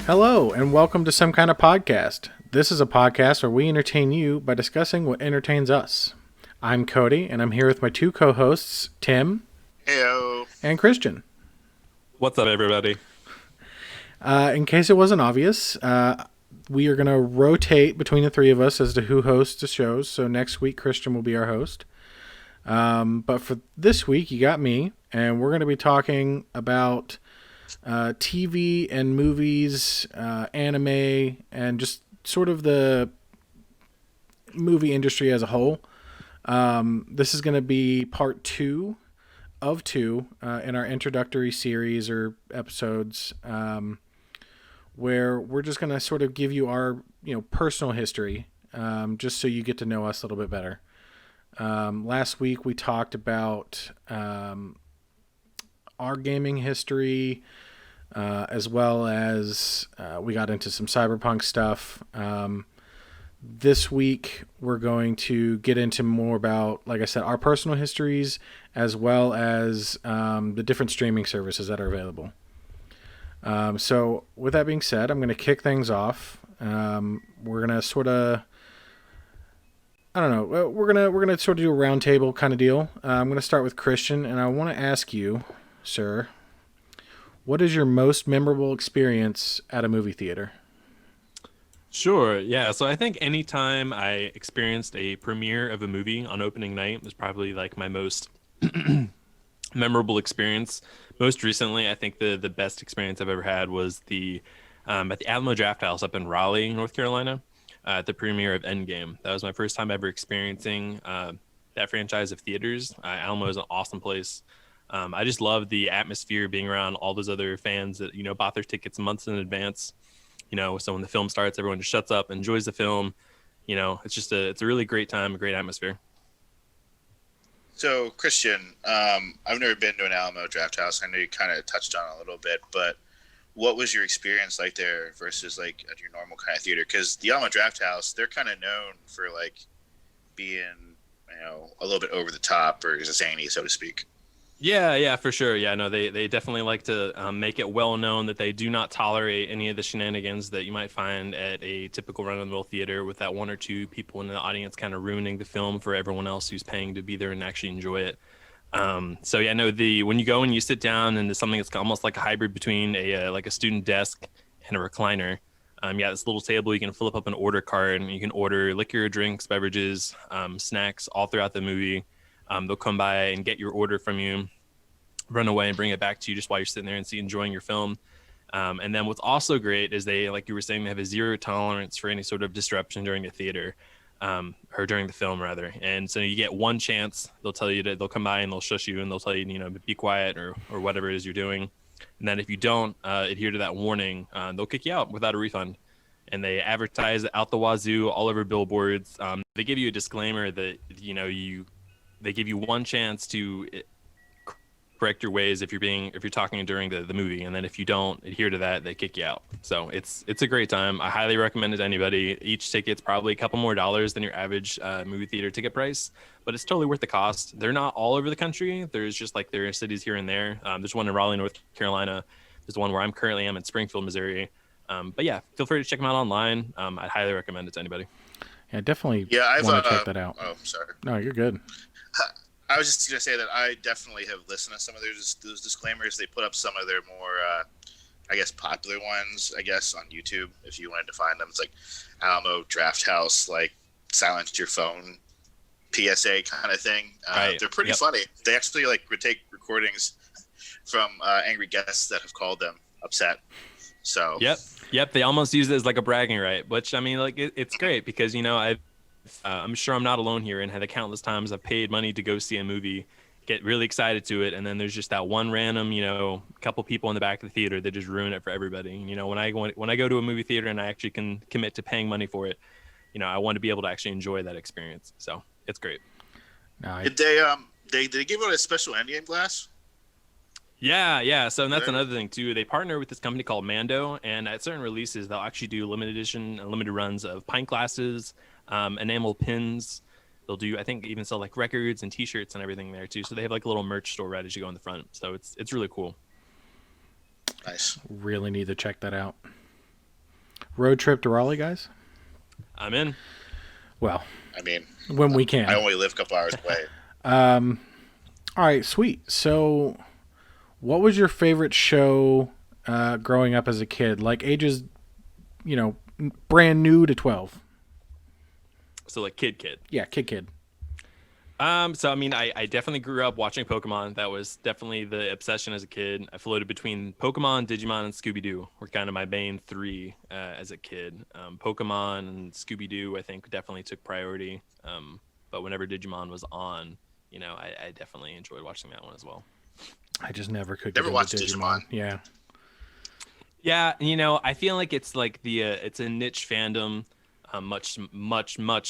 Hello, and welcome to Some Kind of Podcast. This is a podcast where we entertain you by discussing what entertains us. I'm Cody, and I'm here with my two co-hosts, Tim Heyo. and Christian. What's up, everybody? In case it wasn't obvious, we are going to rotate between the three of us as to who hosts the shows. So next week, Christian will be our host. But for this week, you got me, and we're going to be talking about TV and movies, anime, and just sort of the movie industry as a whole. This is going to be part 2 of 2 in our introductory series or episodes, where we're just going to sort of give you our personal history, just so you get to know us a little bit better. Last week we talked about our gaming history, as well as we got into some cyberpunk stuff. This week we're going to get into more about, like I said, our personal histories, as well as the different streaming services that are available. So with that being said, I'm going to kick things off. We're going to sort of, I don't know, we're gonna sort of do a round table kind of deal. I'm going to start with Christian, and I want to ask you, sir, what is your most memorable experience at a movie theater? Sure, yeah. So I think anytime I experienced a premiere of a movie on opening night was probably like my most memorable experience. Most recently, I think the best experience I've ever had was at the Alamo Drafthouse up in Raleigh, North Carolina, at the premiere of Endgame. That was my first time ever experiencing that franchise of theaters. Alamo is an awesome place. I just love the atmosphere being around all those other fans that, bought their tickets months in advance. So when the film starts, everyone just shuts up, enjoys the film. It's a really great time, a great atmosphere. So, Christian, I've never been to an Alamo Drafthouse. I know you kind of touched on it a little bit, but what was your experience like there versus like at your normal kind of theater? Because the Alamo Drafthouse, they're kind of known for like being, a little bit over the top or zany, so to speak. Yeah, for sure. Yeah, no, they definitely like to make it well known that they do not tolerate any of the shenanigans that you might find at a typical run-of-the-mill theater, with that one or two people in the audience kind of ruining the film for everyone else who's paying to be there and actually enjoy it. So yeah, no, when you go and you sit down into something that's almost like a hybrid between a student desk and a recliner. This little table, you can flip up an order card and you can order liquor, drinks, beverages, snacks all throughout the movie. They'll come by and get your order from you, run away and bring it back to you just while you're sitting there and enjoying your film. And then what's also great is they, like you were saying, they have a zero tolerance for any sort of disruption during the theater, or during the film rather. And so you get one chance, they'll come by and they'll shush you and they'll tell you, be quiet or whatever it is you're doing. And then if you don't adhere to that warning, they'll kick you out without a refund. And they advertise out the wazoo all over billboards. They give you a disclaimer that, they give you one chance to correct your ways if you're talking during the movie, and then if you don't adhere to that, they kick you out. So it's a great time. I highly recommend it to anybody. Each ticket's probably a couple more dollars than your average movie theater ticket price, but it's totally worth the cost. They're not all over the country. There's just like there are cities here and there. There's one in Raleigh, North Carolina. There's one where I'm currently in Springfield, Missouri. But yeah, feel free to check them out online. I'd highly recommend it to anybody. Yeah, definitely. Yeah, want to check that out. Oh, sorry. No, you're good. I was just going to say that I definitely have listened to some of those disclaimers. They put up some of their more, popular ones, on YouTube, if you wanted to find them. It's like Alamo Drafthouse, like silence your phone PSA kind of thing. Right. They're pretty funny. They actually take recordings from angry guests that have called them upset. So Yep. They almost use it as like a bragging right, which it's great because, I'm sure I'm not alone here and had the countless times I've paid money to go see a movie, get really excited to it, and then there's just that one random, couple people in the back of the theater that just ruin it for everybody. When I go to a movie theater and I actually can commit to paying money for it, I want to be able to actually enjoy that experience. So it's great. Did they give out a special Endgame glass? Yeah. So that's another thing too. They partner with this company called Mando, and at certain releases, they'll actually do limited edition and limited runs of pint glasses, enamel pins. They'll do, I think, even sell like records and T-shirts and everything there too. So they have like a little merch store right as you go in the front. So it's really cool. Nice. Really need to check that out. Road trip to Raleigh, guys? I'm in. Well, I mean, when we I can. only live a couple hours away. All right, sweet. So, what was your favorite show growing up as a kid? Like ages, brand new to 12. So like kid. Yeah, kid. So I mean, I definitely grew up watching Pokemon. That was definitely the obsession as a kid. I floated between Pokemon, Digimon, and Scooby Doo. Were kind of my main three as a kid. Pokemon and Scooby Doo, I think, definitely took priority. But whenever Digimon was on, I definitely enjoyed watching that one as well. I just never could get Never into watched Digimon. Digimon. Yeah. Yeah, I feel like it's like it's a niche fandom, much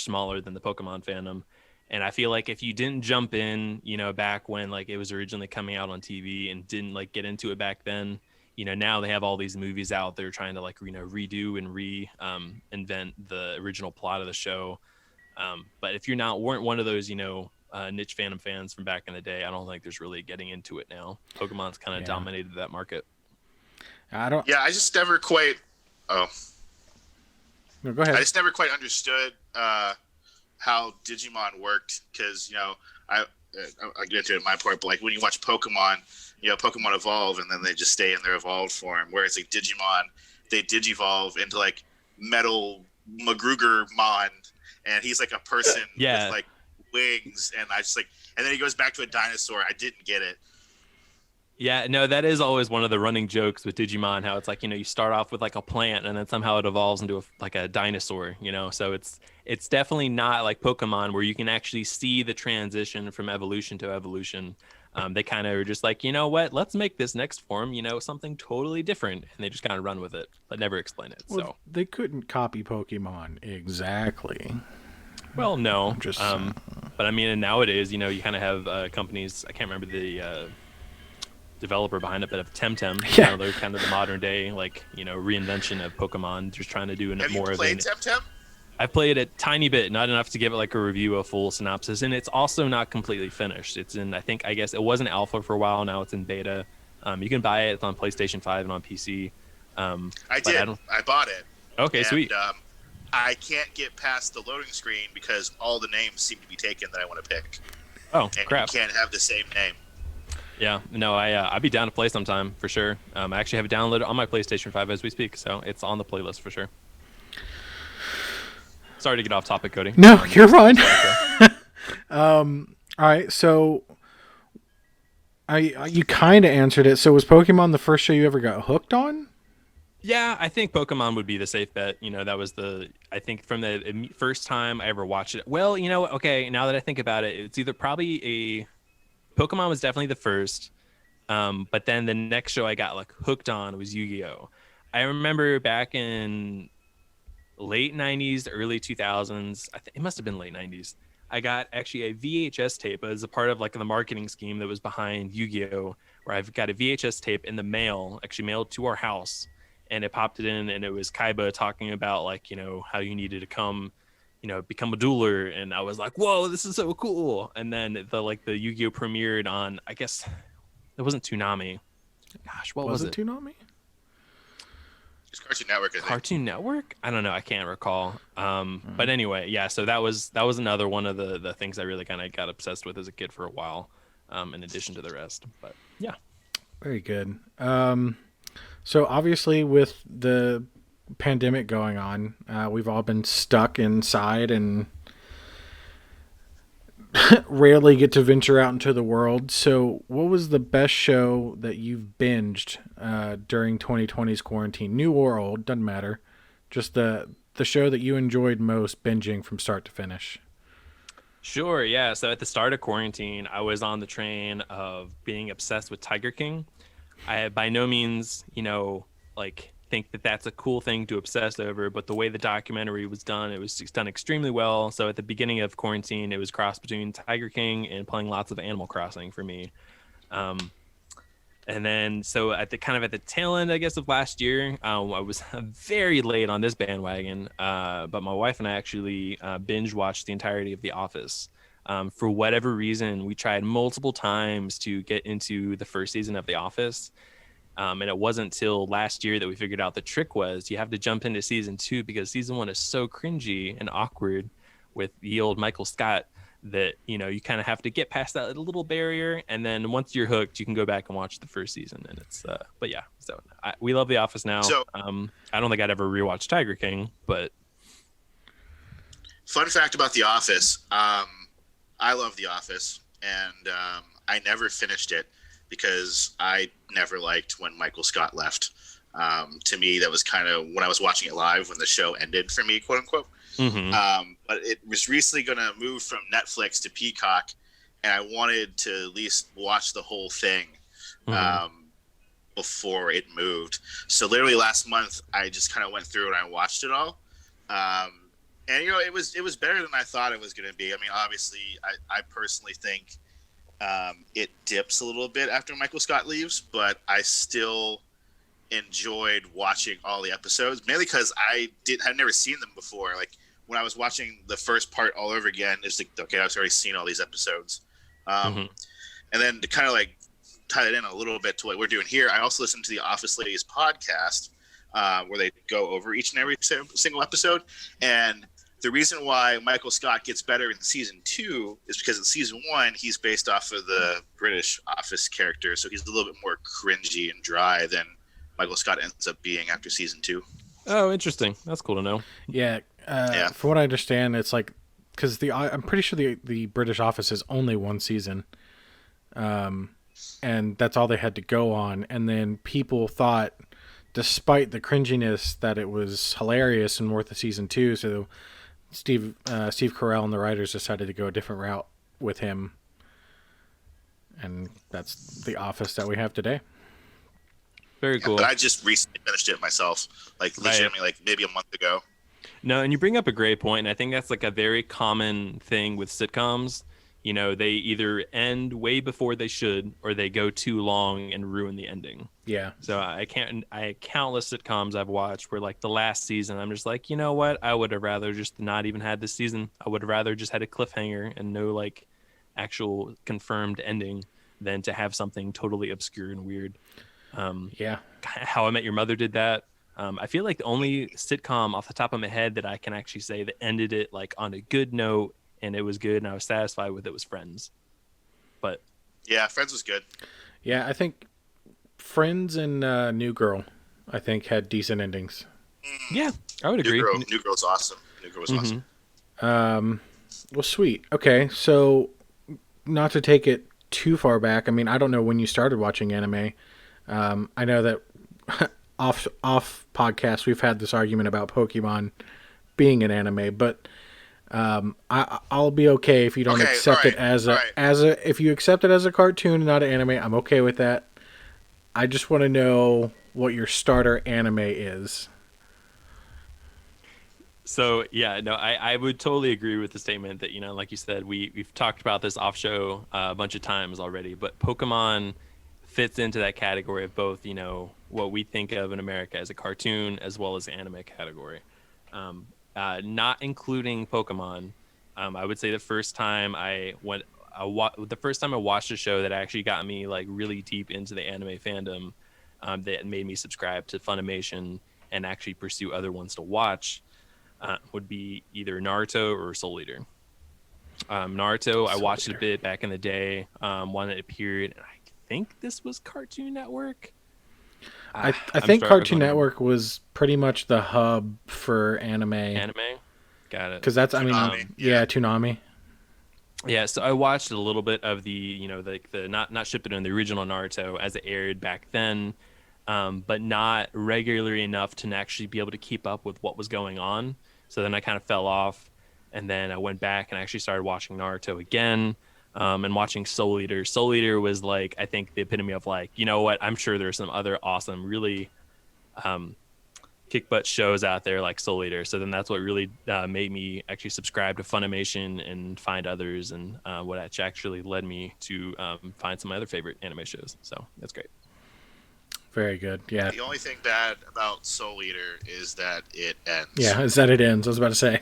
smaller than the Pokemon fandom. And I feel like if you didn't jump in, back when like it was originally coming out on TV and didn't like get into it back then, now they have all these movies out there trying to like, redo and invent the original plot of the show. But if weren't one of those, niche fandom fans from back in the day, I don't think there's really getting into it now. Pokemon's kind of dominated that market. I don't. Yeah, I just never quite. Oh, No, go ahead. I just never quite understood how Digimon worked because I get into it in my part, but like when you watch Pokemon, Pokemon evolve and then they just stay in their evolved form. Whereas like Digimon, they digivolve into like Metal Magrugermon, and he's like a person with like wings, and I just like, and then he goes back to a dinosaur. I didn't get it. Yeah, no, that is always one of the running jokes with Digimon, how it's like, you start off with like a plant and then somehow it evolves into like a dinosaur, so it's definitely not like Pokemon where you can actually see the transition from evolution to evolution. They kind of are just like, what, let's make this next form, something totally different, and they just kind of run with it, but never explain it. Well, so they couldn't copy Pokemon exactly. Well, no, Just but I mean, and nowadays, you kind of have companies, I can't remember the developer behind it, but of Temtem, they're kind of the modern day like reinvention of Pokemon, just trying to do Have more you of played it. Temtem? I've played it a tiny bit, not enough to give it like a review, a full synopsis, and it's also not completely finished. It's in, I guess it was in alpha for a while, now it's in beta. You can buy it, it's on PlayStation 5 and on PC. I did. I bought it. Okay, and, sweet. I can't get past the loading screen because all the names seem to be taken that I want to pick. Oh, and crap. You can't have the same name. Yeah, no, I'd be down to play sometime for sure. I actually have it downloaded on my PlayStation 5 as we speak, so it's on the playlist for sure. Sorry to get off topic, Cody. No, you're fine. All right, so you kind of answered it. So was Pokemon the first show you ever got hooked on? Yeah, I think Pokemon would be the safe bet. That was I think from the first time I ever watched it. Well, okay, now that I think about it, it's either probably Pokemon was definitely the first, but then the next show I got like hooked on was Yu-Gi-Oh! I remember back in late 90s, early 2000s, it must have been late 90s, I got actually a VHS tape as a part of like the marketing scheme that was behind Yu-Gi-Oh! Where I've got a VHS tape in the mail, actually mailed to our house, and it popped it in, and it was Kaiba talking about like, how you needed to become a dueler, and I was like, whoa, this is so cool. And then the Yu-Gi-Oh! Premiered on, I guess it wasn't Toonami. Gosh, what was it? Toonami? It's Cartoon Network, I think. Cartoon Network? I don't know, I can't recall. But anyway, yeah, so that was another one of the things I really kind of got obsessed with as a kid for a while, in addition to the rest. But yeah. Very good. So obviously with the pandemic going on, we've all been stuck inside and rarely get to venture out into the world. So what was the best show that you've binged during 2020's quarantine? New or old, doesn't matter. Just the show that you enjoyed most binging from start to finish. Sure, yeah. So at the start of quarantine, I was on the train of being obsessed with Tiger King. I by no means, think that that's a cool thing to obsess over, but the way the documentary was done, it was just done extremely well. So at the beginning of quarantine, it was crossed between Tiger King and playing lots of Animal Crossing for me. And then so at the tail end, I guess, of last year, I was very late on this bandwagon, but my wife and I actually binge watched the entirety of The Office. For whatever reason, we tried multiple times to get into the first season of The Office. And it wasn't till last year that we figured out the trick was you have to jump into season 2 because season 1 is so cringy and awkward with the old Michael Scott that, you know, you kind of have to get past that little barrier. And then once you're hooked, you can go back and watch the first season. And it's, but yeah, so we love The Office now. So, I don't think I'd ever rewatch Tiger King, but. Fun fact about The Office. I love The Office, and I never finished it because I never liked when Michael Scott left. To me, that was kind of when I was watching it live when the show ended for me, quote unquote. Mm-hmm. But it was recently going to move from Netflix to Peacock, and I wanted to at least watch the whole thing before it moved. So literally last month, I just kind of went through and I watched it all. And you know, it was better than I thought it was going to be. I mean, obviously, I personally think it dips a little bit after Michael Scott leaves, but I still enjoyed watching all the episodes, mainly because had never seen them before. Like when I was watching the first part all over again, it's like, okay, I've already seen all these episodes. And then to kind of like tie it in a little bit to what we're doing here, I also listened to the Office Ladies podcast where they go over each and every single episode. And the reason why Michael Scott gets better in season 2 is because in season 1, he's based off of the British Office character. So he's a little bit more cringy and dry than Michael Scott ends up being after season 2. Oh, interesting. That's cool to know. Yeah. From what I understand, it's like, because I'm pretty sure the British Office is only one season. And that's all they had to go on. And then people thought, despite the cringiness, that it was hilarious and worth a season 2. So Steve Carell and the writers decided to go a different route with him. And that's the Office that we have today. Very cool. But I just recently finished it myself, like legitimately, like maybe a month ago. No, and you bring up a great point, and I think that's like a very common thing with sitcoms. You know, they either end way before they should, or they go too long and ruin the ending. Yeah. So countless sitcoms I've watched where like the last season, I'm just like, you know what? I would have rather just not even had this season. I would have rather just had a cliffhanger and no like actual confirmed ending than to have something totally obscure and weird. Yeah. How I Met Your Mother did that. I feel like the only sitcom off the top of my head that I can actually say that ended it like on a good note and it was good and I was satisfied with it was Friends. But yeah, Friends was good. Yeah, I think Friends and New Girl, I think, had decent endings. Yeah, I would agree. New Girl's awesome. New Girl was awesome. Well, sweet. Okay, so not to take it too far back, I mean, I don't know when you started watching anime. I know that off podcast we've had this argument about Pokemon being an anime, but I'll be okay if you don't accept it as if you accept it as a cartoon and not an anime. I'm okay with that. I just want to know what your starter anime is. So yeah, no, I would totally agree with the statement that, you know, like you said, we've talked about this off show a bunch of times already, but Pokemon fits into that category of both, you know, what we think of in America as a cartoon as well as anime category. Not including Pokemon, I would say the first time I watched a show that actually got me like really deep into the anime fandom, that made me subscribe to Funimation and actually pursue other ones to watch, would be either Naruto or Soul Eater. Naruto, I watched it a bit back in the day, when it appeared. And I think this was Cartoon Network. I think Cartoon Network was pretty much the hub for anime. Got it. Because that's, I mean, Toonami. Yeah, so I watched a little bit of the, you know, the not Shippuden, the original Naruto as it aired back then, but not regularly enough to actually be able to keep up with what was going on. So then I kind of fell off, and then I went back and actually started watching Naruto again, and watching Soul Eater. Soul Eater was like, I think the epitome of like, you know what, I'm sure there's some other awesome, really kick butt shows out there like Soul Eater. So then that's what really made me actually subscribe to Funimation and find others, and what actually led me to find some of my other favorite anime shows. So that's great. Very good. Yeah. The only thing bad about Soul Eater is that it ends. Yeah, is that it ends. I was about to say.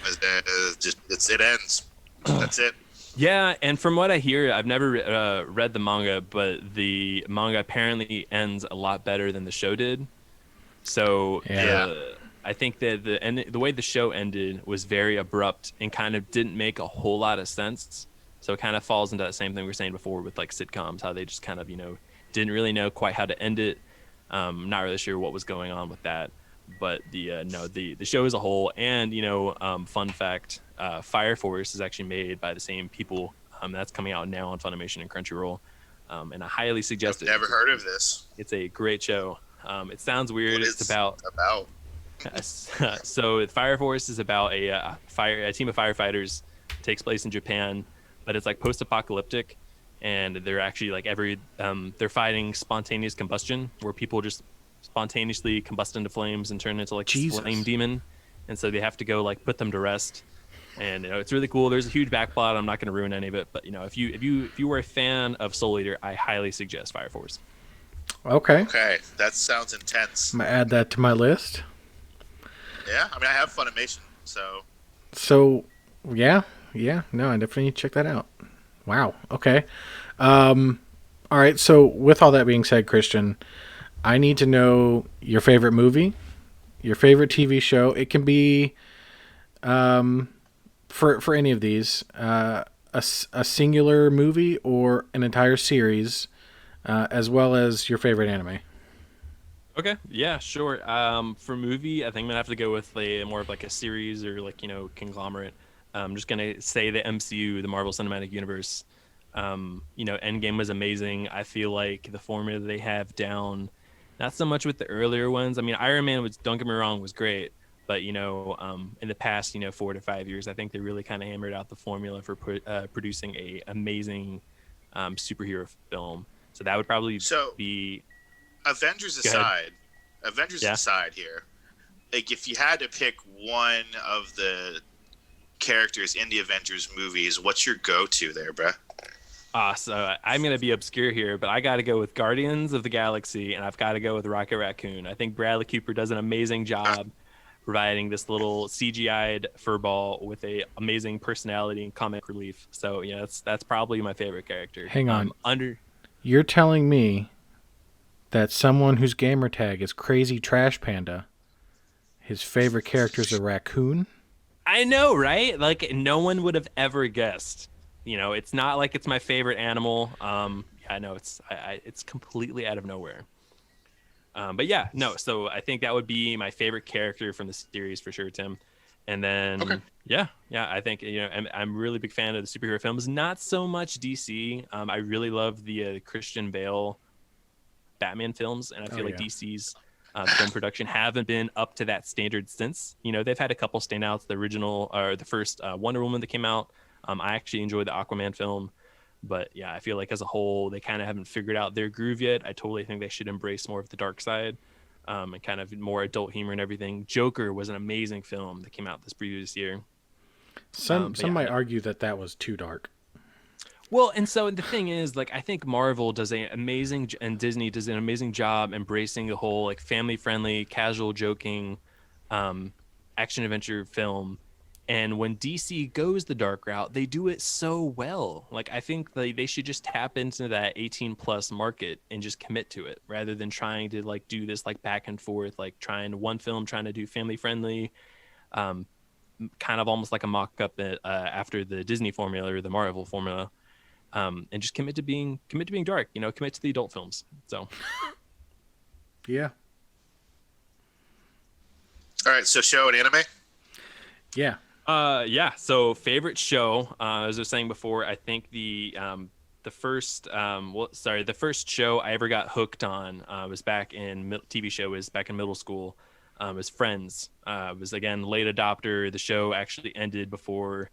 It ends. That's it. Yeah, and from what I hear, I've never read the manga, but the manga apparently ends a lot better than the show did. So Yeah. Yeah. I think that the way the show ended was very abrupt and kind of didn't make a whole lot of sense. So it kind of falls into that same thing we were saying before with like sitcoms, how they just kind of, didn't really know quite how to end it. Not really sure what was going on with that. But the show as a whole, and fun fact, Fire Force is actually made by the same people. That's coming out now on Funimation and Crunchyroll, and I highly suggest I've it. never heard of this. It's a great show. It sounds weird. What It's is about about? so Fire Force is about a team of firefighters. Takes place in Japan, but it's like post-apocalyptic, and they're actually like they're fighting spontaneous combustion, where people just spontaneously combust into flames and turn into like this Jesus. flame demon, and so they have to go like put them to rest. And it's really cool. There's a huge backplot. I'm not going to ruin any of it, but if you were a fan of Soul Eater, I highly suggest Fire Force. Okay. Okay, that sounds intense. I'm gonna add that to my list. Yeah, I mean, I have Funimation, so So, yeah, no, I definitely need to check that out. Wow. Okay. Um, all right. So, with all that being said, Christian, I need to know your favorite movie, your favorite TV show. It can be for any of these, a singular movie or an entire series, as well as your favorite anime. Okay, yeah, sure. For movie, I think I'm gonna have to go with a more of like a series or like conglomerate. I'm just gonna say the MCU, the Marvel Cinematic Universe. Endgame was amazing. I feel like the formula they have down, not so much with the earlier ones. I mean, Iron Man was, don't get me wrong, was great, but in the past 4 to 5 years, I think they really kind of hammered out the formula for producing a amazing superhero film. So that would probably so be. Avengers Go ahead. aside, Avengers Yeah. aside here, like if you had to pick one of the characters in the Avengers movies, what's your go-to there, bruh? So I'm gonna be obscure here, but I got to go with Guardians of the Galaxy, and I've got to go with Rocket Raccoon. I think Bradley Cooper does an amazing job providing this little CGI'd furball with a amazing personality and comic relief. So yeah, that's probably my favorite character. Hang on. Under You're telling me that someone whose gamer tag is Crazy Trash Panda, his favorite character is a raccoon? I know, right? Like no one would have ever guessed. It's not like it's my favorite animal. Yeah, I know it's completely out of nowhere. But yeah, no. So I think that would be my favorite character from the series for sure, Tim. And Okay. then yeah, I think I'm really big fan of the superhero films. Not so much DC. I really love the Christian Bale Batman films, and I feel like yeah. DC's film production haven't been up to that standard since. They've had a couple standouts. The original or the first Wonder Woman that came out. I actually enjoyed the Aquaman film. But yeah, I feel like as a whole, they kind of haven't figured out their groove yet. I totally think they should embrace more of the dark side and kind of more adult humor and everything. Joker was an amazing film that came out this previous year. Some Yeah, might argue that was too dark. well, and so the thing is, like, I think Marvel does an amazing, and Disney does an amazing job embracing the whole like family-friendly, casual joking, um, action adventure film. And when DC goes the dark route, they do it so well. Like, I think they should just tap into that 18 plus market and just commit to it rather than trying to like do this like back and forth, like trying to do family friendly, um, kind of almost like a mock up after the Disney formula or the Marvel formula, and just commit to being dark. Commit to the adult films. So Yeah. All right, so show and anime. Yeah. yeah. So favorite show, as I was saying before, I think the first the first show I ever got hooked on was back in TV show was back in middle school. Was Friends. Was again late adopter. The show actually ended before.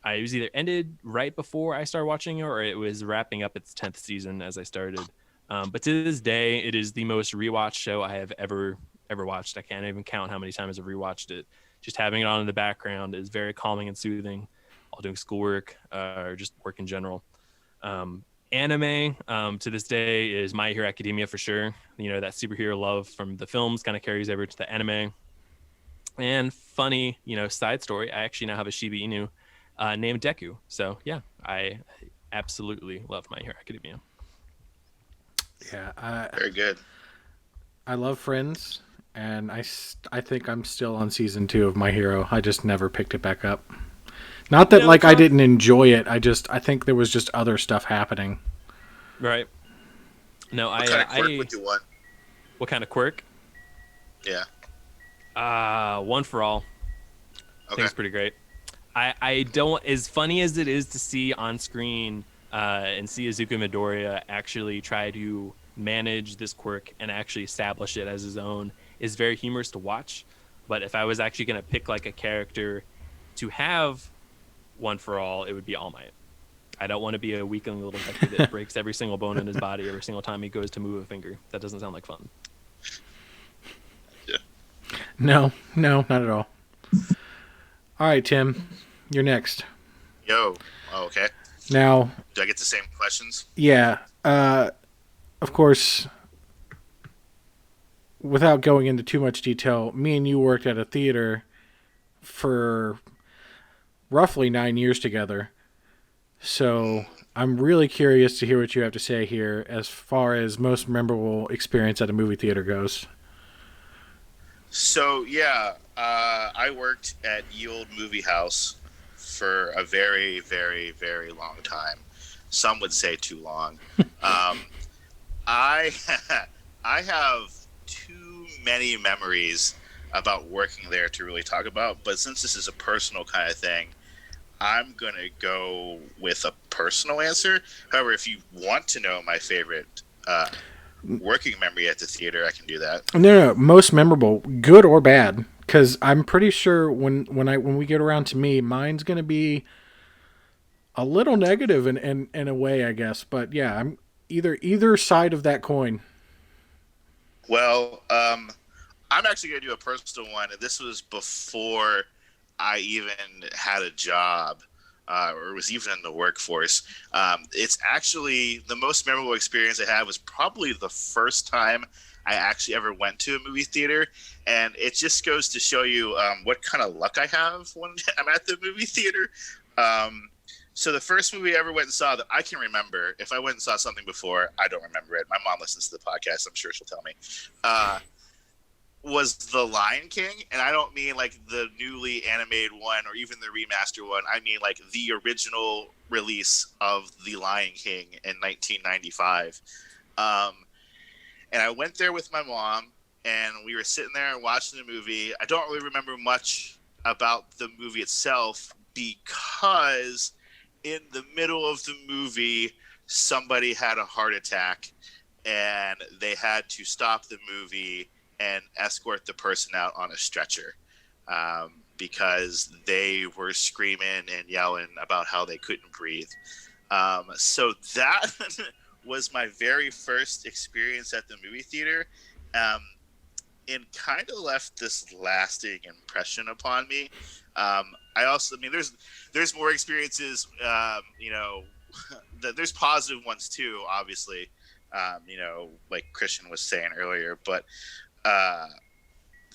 I was either ended right before I started watching it, or it was wrapping up its 10th season as I started. But to this day, it is the most rewatched show I have ever watched. I can't even count how many times I've rewatched it. Just having it on in the background is very calming and soothing while doing schoolwork or just work in general. Anime to this day is My Hero Academia for sure. That superhero love from the films kind of carries over to the anime. And funny, side story, I actually now have a Shiba Inu named Deku. So yeah, I absolutely love My Hero Academia. Yeah, Very good. I love Friends, and I think I'm still on season 2 of My Hero. I just never picked it back up. Not that like It's I not didn't enjoy it. I think there was just other stuff happening. right. No, What kind of quirk I would you want? what kind of quirk? Yeah. One for All. I think Okay. it's pretty great. I don't, as funny as it is to see on screen and see Izuku Midoriya actually try to manage this quirk and actually establish it as his own is very humorous to watch. But if I was actually going to pick like a character to have One for All, it would be All Might. I don't want to be a weakling little Deku that breaks every single bone in his body every single time he goes to move a finger. That doesn't sound like fun. Yeah. No, no, not at all. All right, Tim, you're next. Yo. Oh, okay. Now, Do I get the same questions? yeah, of course, without going into too much detail, me and you worked at a theater for roughly 9 years together. So I'm really curious to hear what you have to say here as far as most memorable experience at a movie theater goes. So yeah, I worked at Ye Old Movie House for a very, very, very long time. Some would say too long. Um, I I have too many memories about working there to really talk about. But since this is a personal kind of thing, I'm gonna go with a personal answer. However, if you want to know my favorite working memory at the theater, I can do that. No, no, most memorable, good or bad, because I'm pretty sure when we get around to me, mine's gonna be a little negative in a way, I guess. But yeah, I'm either side of that coin. Well, I'm actually going to do a personal one, and this was before I even had a job or was even in the workforce. It's actually the most memorable experience I had was probably the first time I actually ever went to a movie theater, and it just goes to show you what kind of luck I have when I'm at the movie theater. Um, so the first movie I ever went and saw that I can remember, if I went and saw something before, I don't remember it. My mom listens to the podcast. I'm sure she'll tell me. Uh, was The Lion King, and I don't mean like the newly animated one or even the remaster one. I mean like the original release of The Lion King in 1995. Um, and I went there with my mom, and we were sitting there and watching the movie. I don't really remember much about the movie itself because in the middle of the movie, somebody had a heart attack, and they had to stop the movie and escort the person out on a stretcher because they were screaming and yelling about how they couldn't breathe. So that was my very first experience at the movie theater, and kind of left this lasting impression upon me. I mean, there's more experiences, there's positive ones too, obviously, like Christian was saying earlier, but uh,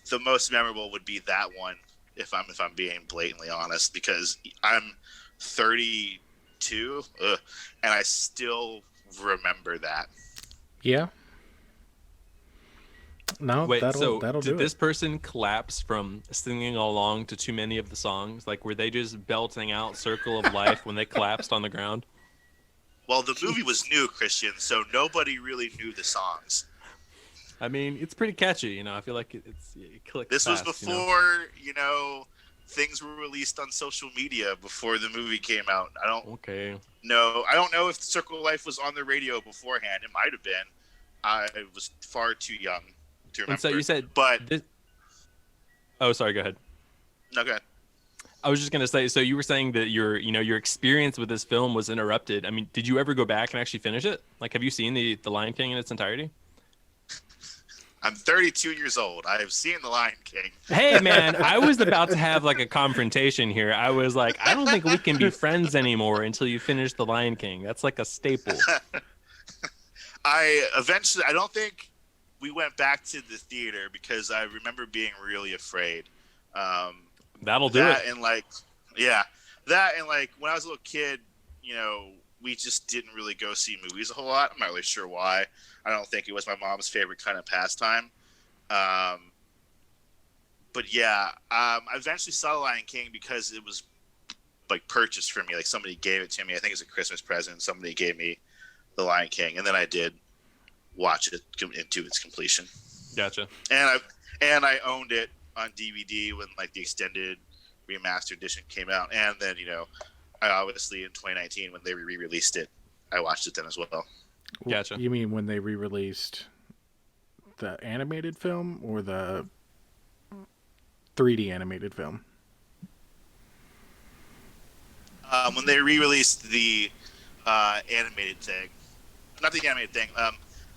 the most memorable would be that one if I'm being blatantly honest, because I'm 32 and I still remember that. Yeah. No, Wait, so that'll did do this it. person collapse from singing along to too many of the songs? Like, were they just belting out "Circle of Life" when they collapsed on the ground? Well, the movie was new, Christian, so nobody really knew the songs. I mean, it's pretty catchy. I feel like it clicks This was fast. before, things were released on social media before the movie came out. Okay. I don't know if Circle of Life was on the radio beforehand. It might have been. I was far too young to remember. And so you said but this. Oh, sorry. Go ahead. no, go ahead. I was just gonna say. So you were saying that your experience with this film was interrupted. I mean, did you ever go back and actually finish it? Like, have you seen the Lion King in its entirety? I'm 32 years old. I have seen The Lion King. Hey, man, I was about to have like a confrontation here. I was like, I don't think we can be friends anymore until you finish The Lion King. That's like a staple. I don't think we went back to the theater because I remember being really afraid. That'll do it. And like, yeah, That and like when I was a little kid, we just didn't really go see movies a whole lot. I'm not really sure why. I don't think it was my mom's favorite kind of pastime. But yeah, I eventually saw The Lion King because it was like purchased for me. Like somebody gave it to me. I think it's a Christmas present. Somebody gave me The Lion King, and then I did watch it into its completion. Gotcha. And I owned it on DVD when like the extended remastered edition came out, and then I obviously in 2019 when they re-released it, I watched it then as well. Gotcha. You mean when they re-released the animated film or the 3D animated film? When they re-released the animated thing, not the animated thing,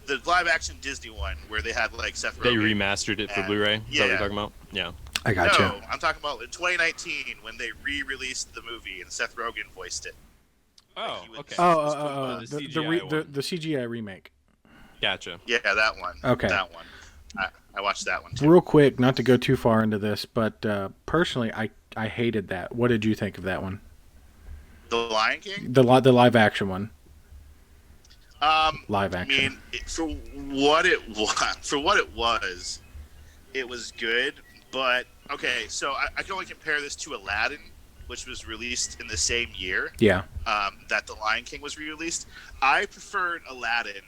the live-action Disney one where they had like Seth Rogen. They remastered it for Blu-ray. Is that what you're talking about? Yeah. I gotcha. No, I'm talking about in 2019 when they re-released the movie and Seth Rogen voiced it. Oh, okay. The CGI remake. Gotcha. Yeah, that one. Okay. That one. I watched that one too. Real quick, not to go too far into this, but personally, I hated that. What did you think of that one? The Lion King? The live action one. Live action. I mean, for what it was, it was good. But okay, so I can only compare this to Aladdin, which was released in the same year. Yeah. That The Lion King was re-released. I preferred Aladdin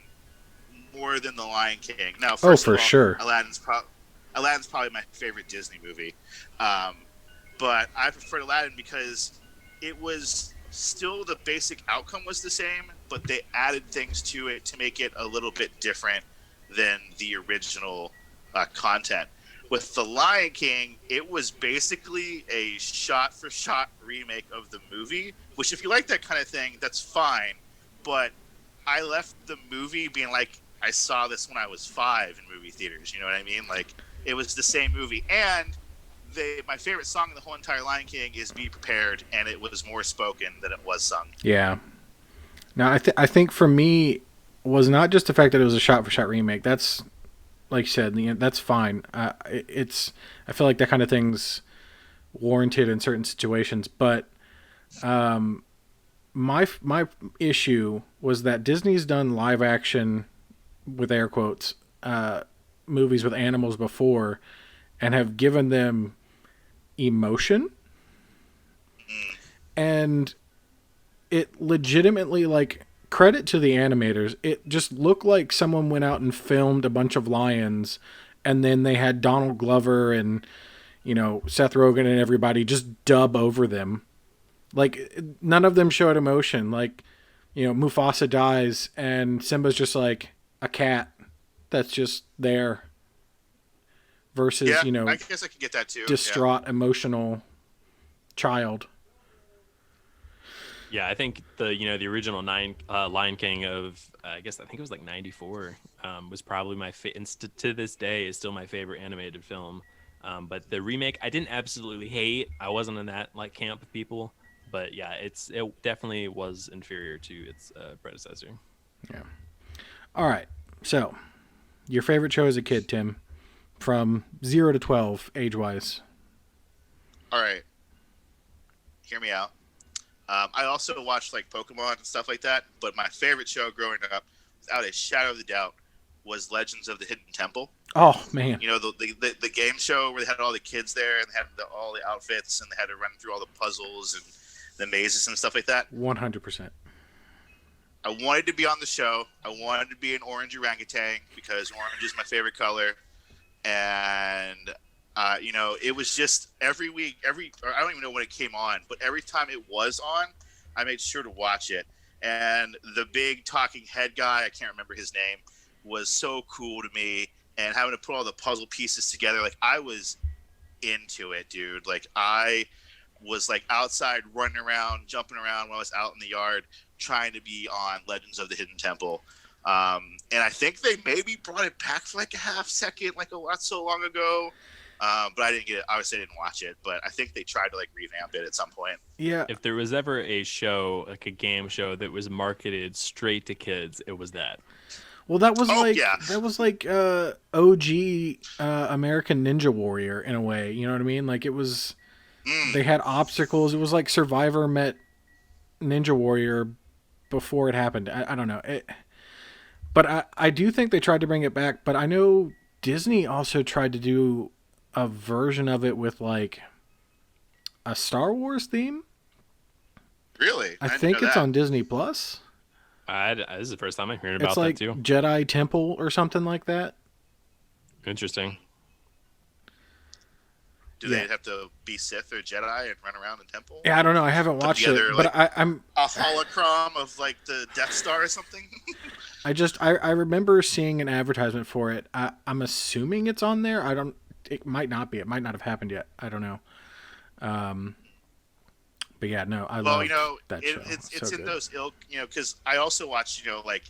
more than The Lion King. Now, first of all, sure. Aladdin's probably my favorite Disney movie. But I preferred Aladdin because it was still the basic outcome was the same, but they added things to it to make it a little bit different than the original content. With The Lion King, it was basically a shot-for-shot remake of the movie, which if you like that kind of thing, that's fine. But I left the movie being like, I saw this when I was 5 in movie theaters. You know what I mean? Like, it was the same movie. And my favorite song in the whole entire Lion King is Be Prepared, and it was more spoken than it was sung. Yeah. Now, I think for me, was not just the fact that it was a shot-for-shot remake. That's, like you said, that's fine. I feel like that kind of thing's warranted in certain situations. But my issue was that Disney's done live-action, with air quotes, movies with animals before and have given them emotion, and it legitimately, like, credit to the animators, it just looked like someone went out and filmed a bunch of lions and then they had Donald Glover and Seth Rogen and everybody just dub over them. Like, none of them showed emotion. Like, Mufasa dies and Simba's just like a cat that's just there versus, I guess I can get that too. distraught, emotional child. Yeah, I think the original Lion King of I think it was like 94 was probably my to this day is still my favorite animated film. But the remake I didn't absolutely hate. I wasn't in that like camp of people. But yeah, it definitely was inferior to its predecessor. Yeah. All right. So, your favorite show as a kid, Tim, from 0 to 12 age-wise. All right. Hear me out. I also watched like Pokemon and stuff like that, but my favorite show growing up, without a shadow of a doubt, was Legends of the Hidden Temple. Oh man! The game show where they had all the kids there and they had all the outfits and they had to run through all the puzzles and the mazes and stuff like that. 100%. I wanted to be on the show. I wanted to be an orange orangutan because orange is my favorite color, and it was just every week, or I don't even know when it came on, but every time it was on, I made sure to watch it. And the big talking head guy, I can't remember his name, was so cool to me. And having to put all the puzzle pieces together, like I was into it, dude. Like I was like outside running around, jumping around when I was out in the yard trying to be on Legends of the Hidden Temple. And I think they maybe brought it back for like a half second, like not so long ago. But I didn't get it. Obviously, I didn't watch it. But I think they tried to like revamp it at some point. Yeah. If there was ever a show, like a game show that was marketed straight to kids, it was that. Well, that was like OG American Ninja Warrior in a way. You know what I mean? Like it was. Mm, They had obstacles. It was like Survivor met Ninja Warrior before it happened. I don't know. But I do think they tried to bring it back. But I know Disney also tried to do a version of it with like a Star Wars theme. really? I I didn't think know it's that. on Disney Plus. This is the first time I'm hearing It's about that like too. Jedi Temple or something like that. Interesting. Do Yeah. they have to be Sith or Jedi and run around the temple Yeah, I and don't know. I haven't put watched it, together but like I'm a holocron of like the Death Star or something? I remember seeing an advertisement for it. I'm assuming it's on there. I don't. It might not be. It might not have happened yet. I don't know. But yeah, no, I Well, loved that show. So it's in good. those ilk, because I also watched, like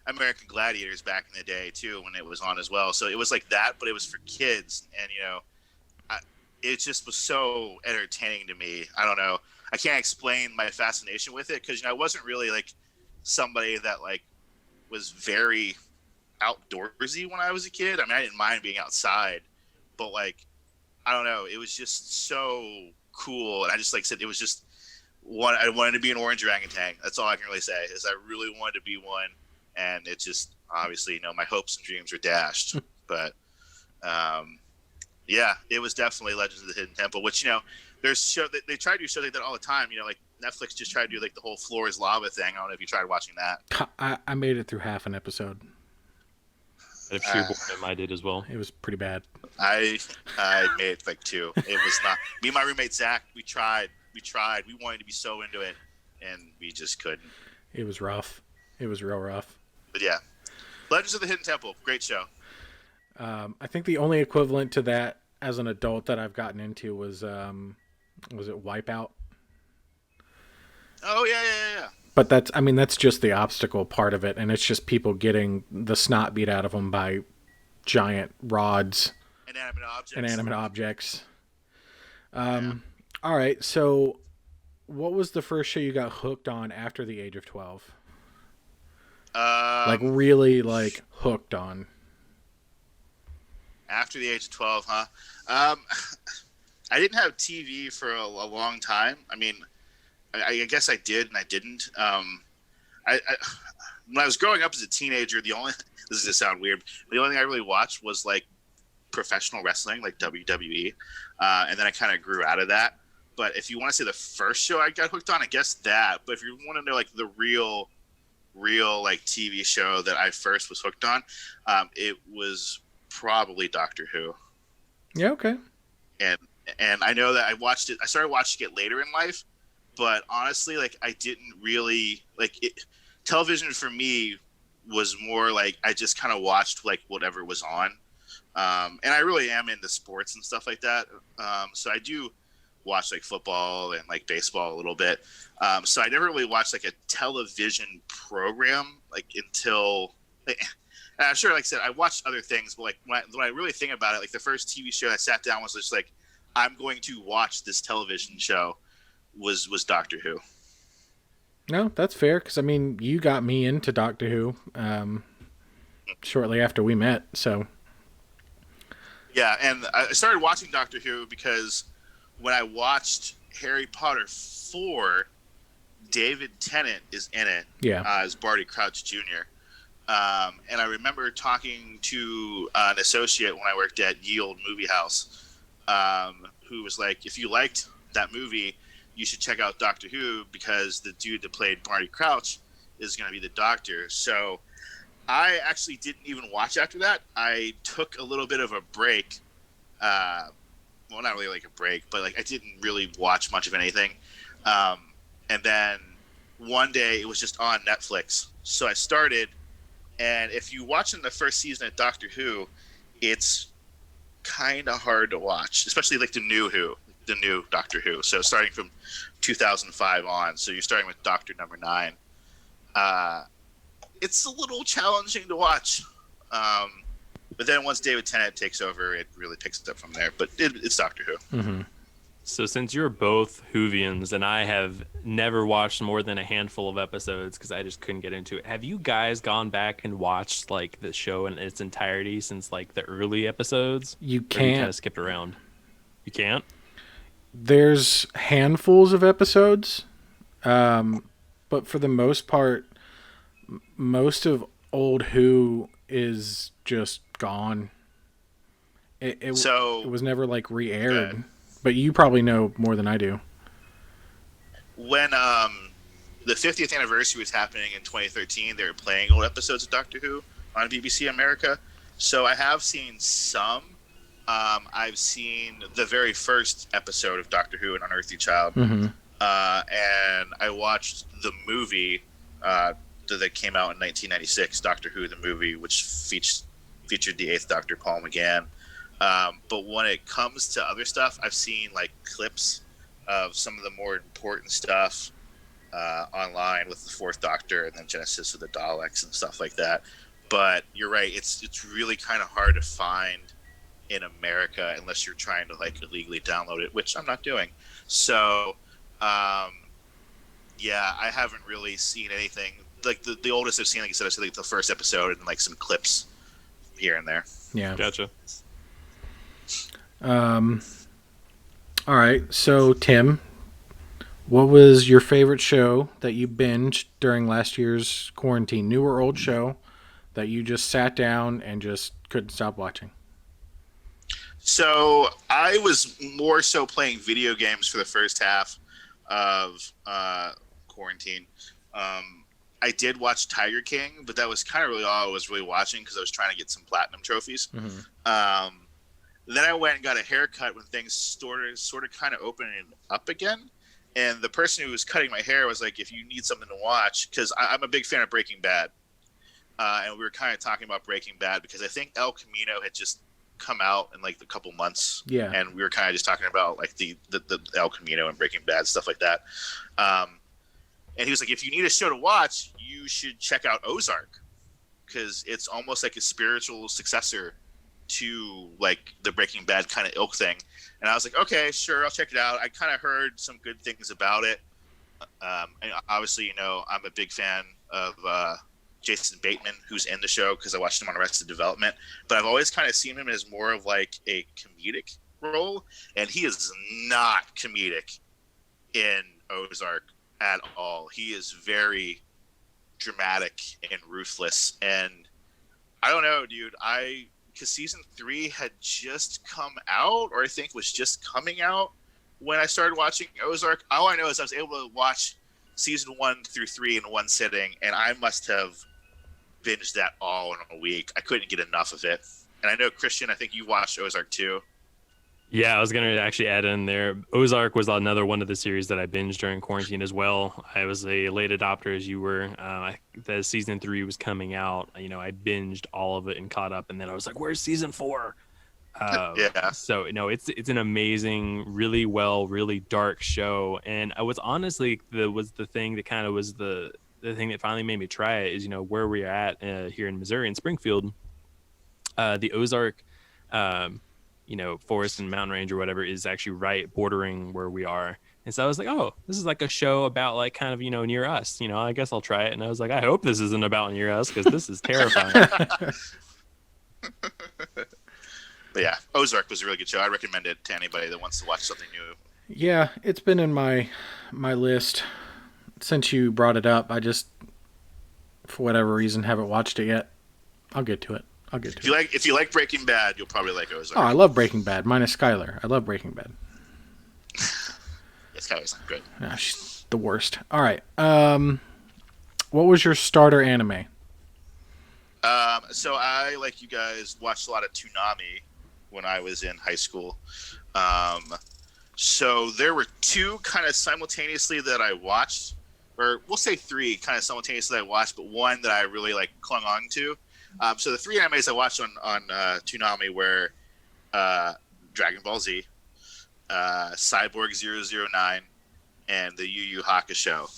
American Gladiators back in the day too when it was on as well. So it was like that, but it was for kids, and it just was so entertaining to me. I don't know. I can't explain my fascination with it because I wasn't really like somebody that like was very outdoorsy when I was a kid. I mean, I didn't mind being outside, but like I don't know, it was just so cool, and I just like said it was just one. I wanted to be an orange orangutan. That's all I can really say is I really wanted to be one, and it just obviously my hopes and dreams were dashed. But yeah, it was definitely Legends of the Hidden Temple, which there's show that they try to do shows like that all the time. Like Netflix just tried to do like the whole floor is lava thing. I don't know if you tried watching that. I made it through half an episode. If she him, I did as well. It was pretty bad. I made like two. It was not me and my roommate Zach. We tried. We wanted to be so into it, and we just couldn't. It was rough. It was real rough. But yeah, Legends of the Hidden Temple, great show. I think the only equivalent to that as an adult that I've gotten into was it Wipeout? Oh yeah. But that's just the obstacle part of it, and it's just people getting the snot beat out of them by giant rods, inanimate objects. All right, so what was the first show you got hooked on after the age of 12? Like really, like hooked on. After the age of 12, huh? I didn't have TV for a long time. I mean, I guess I did and I didn't. When I was growing up as a teenager, this is gonna sound weird. The only thing I really watched was like professional wrestling, like WWE, and then I kind of grew out of that. But if you want to say the first show I got hooked on, I guess that. But if you want to know like the real like TV show that I first was hooked on, it was probably Doctor Who. Yeah, okay. And I know that I started watching it later in life, but honestly, like I didn't really like it. Television for me was more like I just kind of watched like whatever was on, and I really am into sports and stuff like that. So I do watch like football and like baseball a little bit. So I never really watched like a television program like until. I'm sure, like I said, I watched other things, but like when I really think about it, like the first TV show I sat down was just like, I'm going to watch this television show was Doctor Who. No, that's fair because I mean you got me into Doctor Who shortly after we met, so Yeah, and I started watching Doctor Who because when I watched Harry Potter 4, David Tennant is in it as Barty Crouch Jr. And I remember talking to an associate when I worked at Ye Olde Movie House, who was like, if you liked that movie, you should check out Doctor Who because the dude that played Barty Crouch is going to be the Doctor. So I actually didn't even watch after that. I took a little bit of a break. Well, not really like a break, but like I didn't really watch much of anything. And then one day it was just on Netflix. So I started, and if you watch in the first season of Doctor Who, it's kind of hard to watch, especially like the new Doctor Who. So starting from 2005 on, so you're starting with Doctor Number 9. It's a little challenging to watch, but then once David Tennant takes over, it really picks it up from there. But it's Doctor Who. Mm-hmm. So since you're both Whovians and I have never watched more than a handful of episodes because I just couldn't get into it, have you guys gone back and watched like the show in its entirety since like the early episodes? You Or can't. you kind of skipped around. You can't? There's handfuls of episodes, but for the most part, most of old Who is just gone. It So was never like good. re-aired, but you probably know more than I do. When the 50th anniversary was happening in 2013, they were playing old episodes of Doctor Who on BBC America. So I have seen some. I've seen the very first episode of Doctor Who, An Unearthly Child, Mm-hmm. and I watched the movie that came out in 1996, Doctor Who, the movie, which featured the Eighth Doctor, Paul McGann. But when it comes to other stuff, I've seen like clips of some of the more important stuff online with the Fourth Doctor and then Genesis of the Daleks and stuff like that. But you're right; it's really kind of hard to find in America unless you're trying to like illegally download it, which I'm not doing. So, yeah, I haven't really seen anything. Like the oldest I've seen, like I said like the first episode and like some clips here and there. Yeah. Gotcha. All right. So, Tim, what was your favorite show that you binged during last year's quarantine? New or old show that you just sat down and just couldn't stop watching? So I was more so playing video games for the first half of quarantine. I did watch Tiger King, but that was kind of really all I was really watching because I was trying to get some platinum trophies. Mm-hmm. Then I went and got a haircut when things sort of kind of opening up again. And the person who was cutting my hair was like, if you need something to watch, because I'm a big fan of Breaking Bad. And we were kind of talking about Breaking Bad because I think El Camino had just come out in like a couple months. Yeah. And we were kind of just talking about like the El Camino and Breaking Bad, stuff like that. And he was like, if you need a show to watch, you should check out Ozark because it's almost like a spiritual successor to like the Breaking Bad kind of ilk thing. And I was like, okay, sure, I'll check it out. I kind of heard some good things about it. And obviously, you know, I'm a big fan of Jason Bateman, who's in the show because I watched him on Arrested Development. But I've always kind of seen him as more of like a comedic role, and he is not comedic in Ozark at all. He is very dramatic and ruthless. And I don't know, dude. Because season 3 had just come out, or I think was just coming out when I started watching Ozark. All I know is I was able to watch season 1 through 3 in one sitting, and I must have binged that all in a week. I couldn't get enough of it. And I know, Christian, I think you watched Ozark too. Yeah, I was going to actually add in there. Ozark was another one of the series that I binged during quarantine as well. I was a late adopter as you were. As season 3 was coming out, you know, I binged all of it and caught up. And then I was like, where's season 4? Yeah. So, no, it's an amazing, really really dark show. And I was honestly, the thing that kind of was the thing that finally made me try it is, you know, where we're at here in Missouri in Springfield, the Ozark, you know, forest and mountain range or whatever is actually right bordering where we are. And so I was like, oh, this is like a show about like kind of, you know, near us, you know, I guess I'll try it. And I was like, I hope this isn't about near us because this is terrifying. But yeah, Ozark was a really good show. I recommend it to anybody that wants to watch something new. Yeah, it's been in my list since you brought it up. I just, for whatever reason, haven't watched it yet. I'll get to it. If you like Breaking Bad, you'll probably like Ozark. Oh, I love Breaking Bad. Minus Skylar. I love Breaking Bad. Yeah, Skylar's not good. No, she's the worst. All right. What was your starter anime? So I, like you guys, watched a lot of Toonami when I was in high school. So there were 2 kind of simultaneously that I watched, or we'll say 3 kind of simultaneously that I watched, but one that I really like clung on to. So the 3 animes I watched on Toonami were Dragon Ball Z, Cyborg 009, and the Yu Yu Hakusho.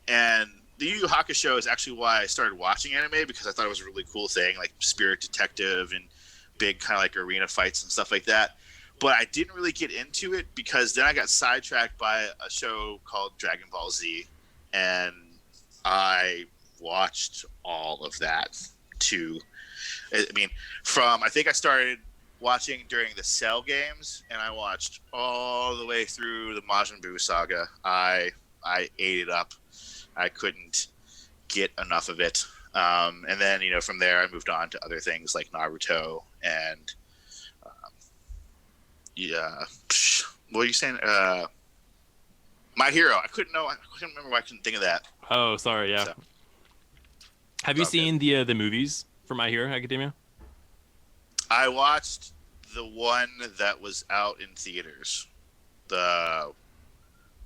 And the Yu Yu Hakusho is actually why I started watching anime, because I thought it was a really cool thing, like Spirit Detective and big kind of like arena fights and stuff like that. But I didn't really get into it because then I got sidetracked by a show called Dragon Ball Z, and I watched all of that too. I mean, I think I started watching during the Cell games, and I watched all the way through the Majin Buu saga. I ate it up. I couldn't get enough of it. And then from there I moved on to other things like Naruto and yeah. What are you saying? My Hero. I couldn't remember why I couldn't think of that. Oh, sorry. Yeah. So, Have you it's all seen the movies for My Hero Academia? I watched the one that was out in theaters. What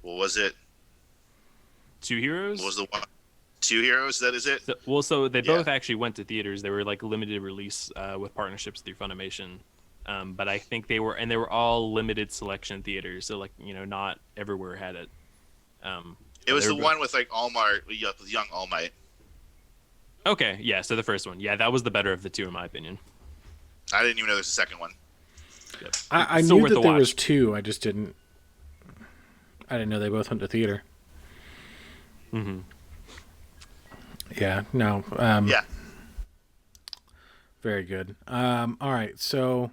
was it? Two Heroes? What was the one? Two Heroes, that is it? So they both actually went to theaters. They were like limited release with partnerships through Funimation. But I think they were all limited selection theaters. So like, not everywhere had it. It was the one with like All Might, with young All Might. Okay, yeah, so the first one. Yeah, that was the better of the two in my opinion. I didn't even know there was a second one. Yep. I knew that there was two. I didn't know they both went to theater. Mm-hmm. Yeah, no. Yeah. Very good. All right, so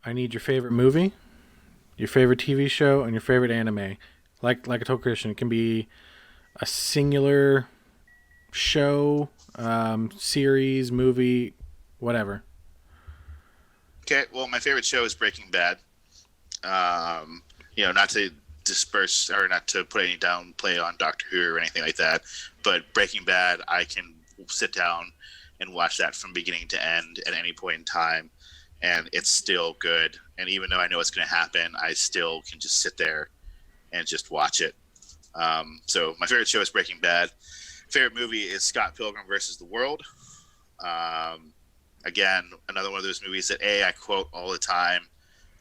I need your favorite movie, your favorite TV show, and your favorite anime. Like I told Christian, it can be a singular show, series, movie, whatever. Okay, well, my favorite show is Breaking Bad. Not to disperse or not to put any downplay on Doctor Who or anything like that, but Breaking Bad, I can sit down and watch that from beginning to end at any point in time, and it's still good. And even though I know what's going to happen, I still can just sit there and just watch it. So my favorite show is Breaking Bad. Favorite movie is Scott Pilgrim versus the World. Again, another one of those movies that I quote all the time.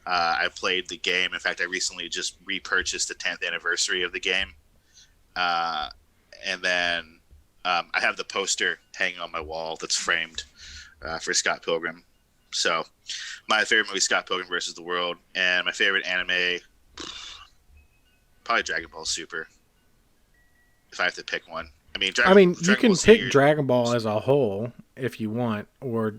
I played the game. In fact, I recently just repurchased the 10th anniversary of the game. And then I have the poster hanging on my wall that's framed for Scott Pilgrim. So my favorite movie is Scott Pilgrim versus the World. And my favorite anime, probably Dragon Ball Super, if I have to pick one. You can pick Dragon Ball as a whole if you want, or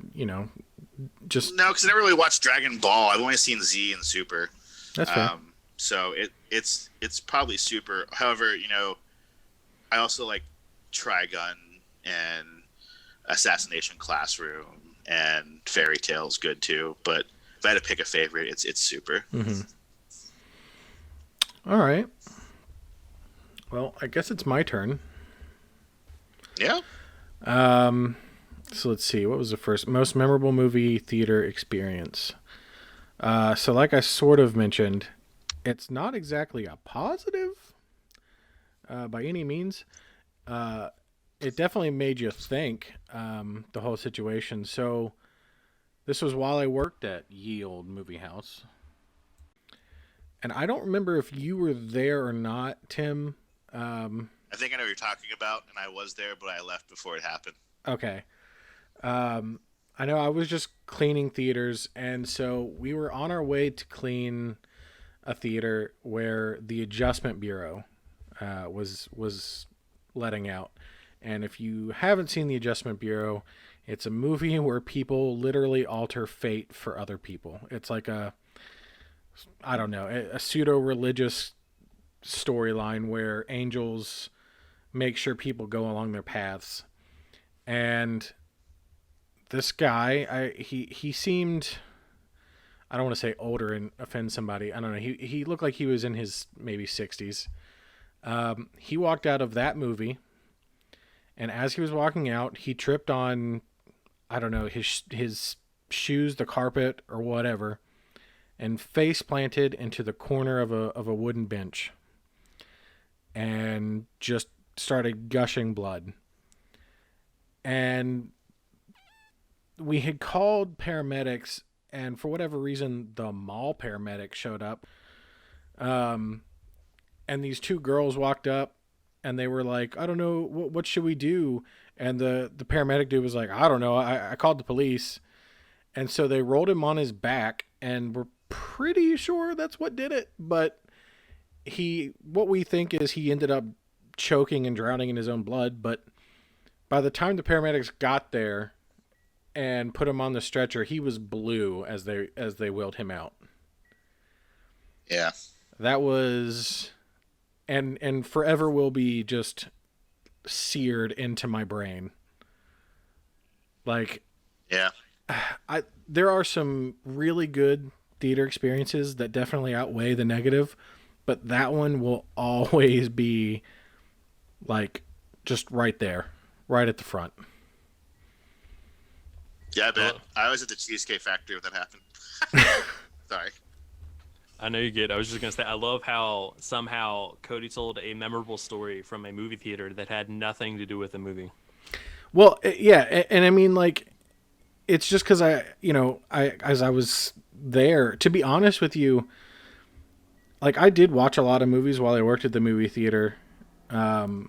just no, because I never really watched Dragon Ball. I've only seen Z and Super. That's fair. So it's probably Super. However, I also like Trigun and Assassination Classroom and Fairy Tail's good too. But if I had to pick a favorite, it's Super. Mm-hmm. All right. Well, I guess it's my turn. Yeah. So let's see. What was the first most memorable movie theater experience? So like I sort of mentioned, it's not exactly a positive by any means. It definitely made you think, the whole situation. So this was while I worked at Ye Olde Movie House. And I don't remember if you were there or not, Tim. I think I know what you're talking about, and I was there, but I left before it happened. Okay. I know I was just cleaning theaters, and so we were on our way to clean a theater where the Adjustment Bureau was letting out. And if you haven't seen the Adjustment Bureau, it's a movie where people literally alter fate for other people. It's like a pseudo-religious storyline where angels make sure people go along their paths. And this guy, he seemed, I don't want to say older and offend somebody. I don't know. He looked like he was in his maybe 60s. He walked out of that movie, and as he was walking out, he tripped on, I don't know, his shoes, the carpet, or whatever, and face planted into the corner of a wooden bench, and just started gushing blood. And we had called paramedics, and for whatever reason, the mall paramedic showed up. And these two girls walked up, and they were like, I don't know, what should we do? And the paramedic dude was like, I don't know, I called the police. And so they rolled him on his back, and we're pretty sure that's what did it. But what we think is he ended up choking and drowning in his own blood. But by the time the paramedics got there and put him on the stretcher. He was blue as they wheeled him out. Yeah. That was, and forever will be just seared into my brain. Like, Yeah. there are some really good theater experiences that definitely outweigh the negative, but that one will always be like just right there, right at the front. Yeah, I bet. Well, I was at the Cheesecake Factory when that happened. Sorry. I know you get. I was just gonna say, I love how somehow Cody told a memorable story from a movie theater that had nothing to do with the movie. Well, yeah, and I mean, like, it's just because I as I was there. To be honest with you, like, I did watch a lot of movies while I worked at the movie theater, but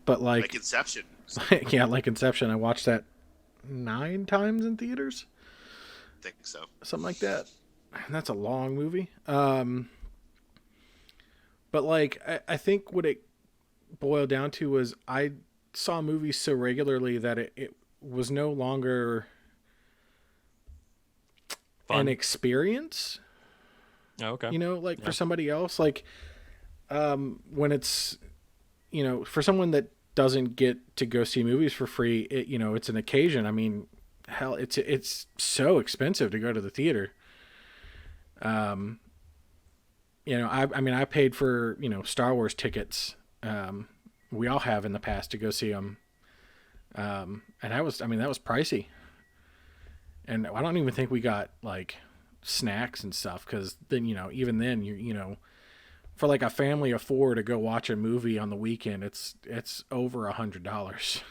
Like like, Inception. yeah, like Inception, I watched that 9 times in theaters, I think so. something like that. And that's a long movie. But like, I think what it boiled down to was I saw movies so regularly that it was no longer an Fun. experience. Oh, okay. Like, for Yeah. somebody else, like, when it's, for someone that doesn't get to go see movies for free, it's an occasion. I mean, hell, it's so expensive to go to the theater. I mean, I paid for, Star Wars tickets. We all have in the past to go see them. And that was pricey. And I don't even think we got like snacks and stuff. Cause then, even then for like a family of 4 to go watch a movie on the weekend, it's over $100.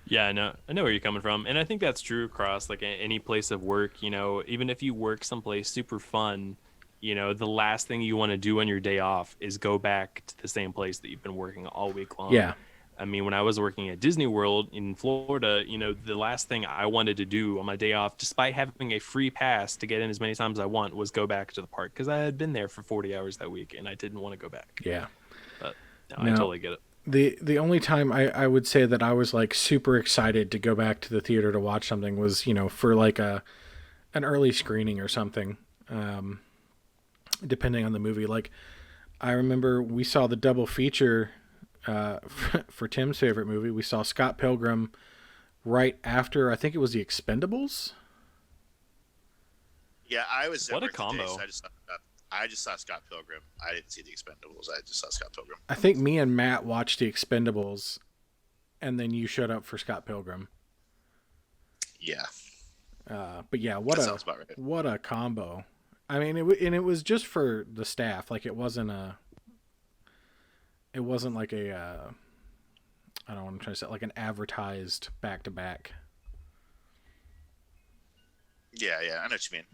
Yeah, I know where you're coming from, and I think that's true across like any place of work. Even if you work someplace super fun, the last thing you want to do on your day off is go back to the same place that you've been working all week long. Yeah. I mean, when I was working at Disney World in Florida, the last thing I wanted to do on my day off, despite having a free pass to get in as many times as I want, was go back to the park because I had been there for 40 hours that week and I didn't want to go back. Yeah. But no, I No. totally get it. The only time I would say that I was like super excited to go back to the theater to watch something was, for like an early screening or something. Depending on the movie. Like, I remember we saw the double feature for Tim's favorite movie. We saw Scott Pilgrim right after, I think it was The Expendables. Yeah, I was What a at work today, combo. so I just saw Scott Pilgrim. I didn't see the Expendables. I just saw Scott Pilgrim. I think me and Matt watched The Expendables, and then you showed up for Scott Pilgrim. Yeah, But yeah, that sounds about right. what a combo. I mean, it was just for the staff. Like, it wasn't like a I don't know what I'm trying to say, like an advertised back to back. Yeah, I know what you mean.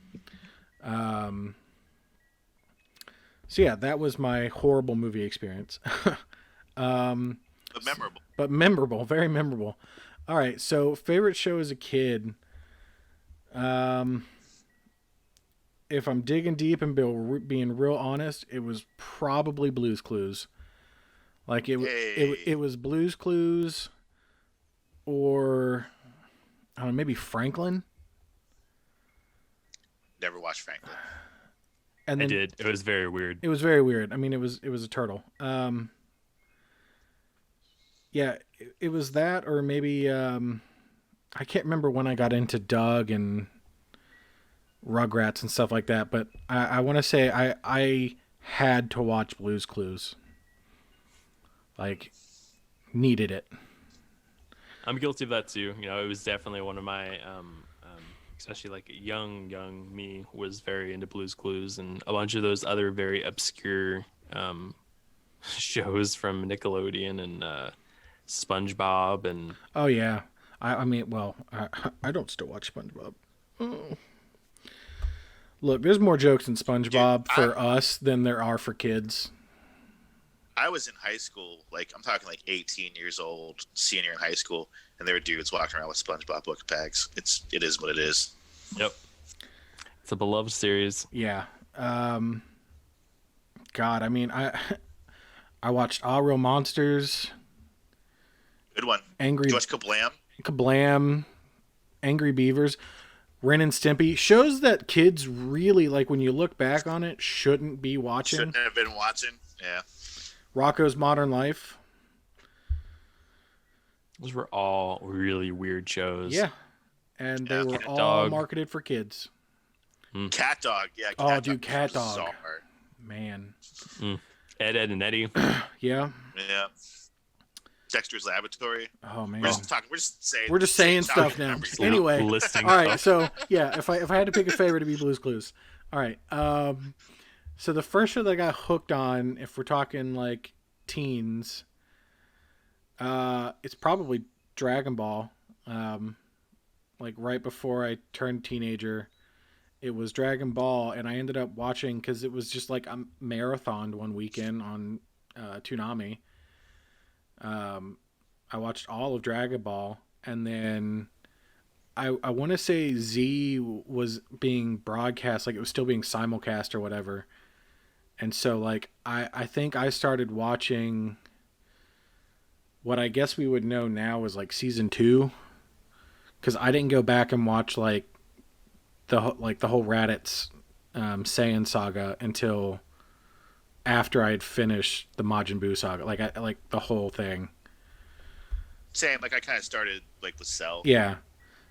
So yeah, that was my horrible movie experience. But memorable. But memorable, very memorable. All right, so favorite show as a kid. If I'm digging deep and being real honest, it was probably Blue's Clues. Like, it was Blue's Clues, or I don't know, maybe Franklin. Never watched Franklin. And I then did. It was very weird. it was very weird. I mean, it was a turtle. Yeah, it was that, or maybe I can't remember when I got into Doug and Rugrats and stuff like that. But I want to say I had to watch Blue's Clues. Like, needed it. I'm guilty of that too. It was definitely one of my, especially like young me was very into Blue's Clues and a bunch of those other very obscure shows from Nickelodeon and SpongeBob and Oh yeah, I mean, well, I don't still watch SpongeBob. Oh. Look, there's more jokes in SpongeBob for us than there are for kids. I was in high school, like I'm talking like 18 years old, senior in high school, and there were dudes walking around with SpongeBob book bags. It is what it is. yep, it's a beloved series. Yeah. God, I mean, I watched All Real Monsters, Good one. Angry Did you watch Kablam? Kablam, Angry Beavers, Ren and Stimpy, shows that kids really, like, when you look back on it, shouldn't be watching. Shouldn't have been watching. Yeah. Rocko's Modern Life. Those were all really weird shows. Yeah. And they were Cat all Dog. marketed for kids. Cat Dog. Yeah. Oh, dude, Cat was Dog. bizarre. Man. Ed, Ed, and Eddie. Yeah. Yeah. Dexter's Laboratory. Oh man. We're just talking. We're just saying stuff now. numbers. Anyway, Listing all right. stuff. So yeah, if I had to pick a favorite, it'd be Blue's Clues. All right. So the first show that I got hooked on, if we're talking like teens, it's probably Dragon Ball. Like right before I turned teenager, it was Dragon Ball, and I ended up watching because it was just like a marathoned one weekend on Toonami. I watched all of Dragon Ball, and then I want to say Z was being broadcast, like it was still being simulcast or whatever. And so like I think I started watching what I guess we would know now was like season 2, because I didn't go back and watch like the whole Raditz Saiyan saga until after I had finished the Majin Buu saga, like the whole thing. Same. Like I kind of started like with Cell. Yeah.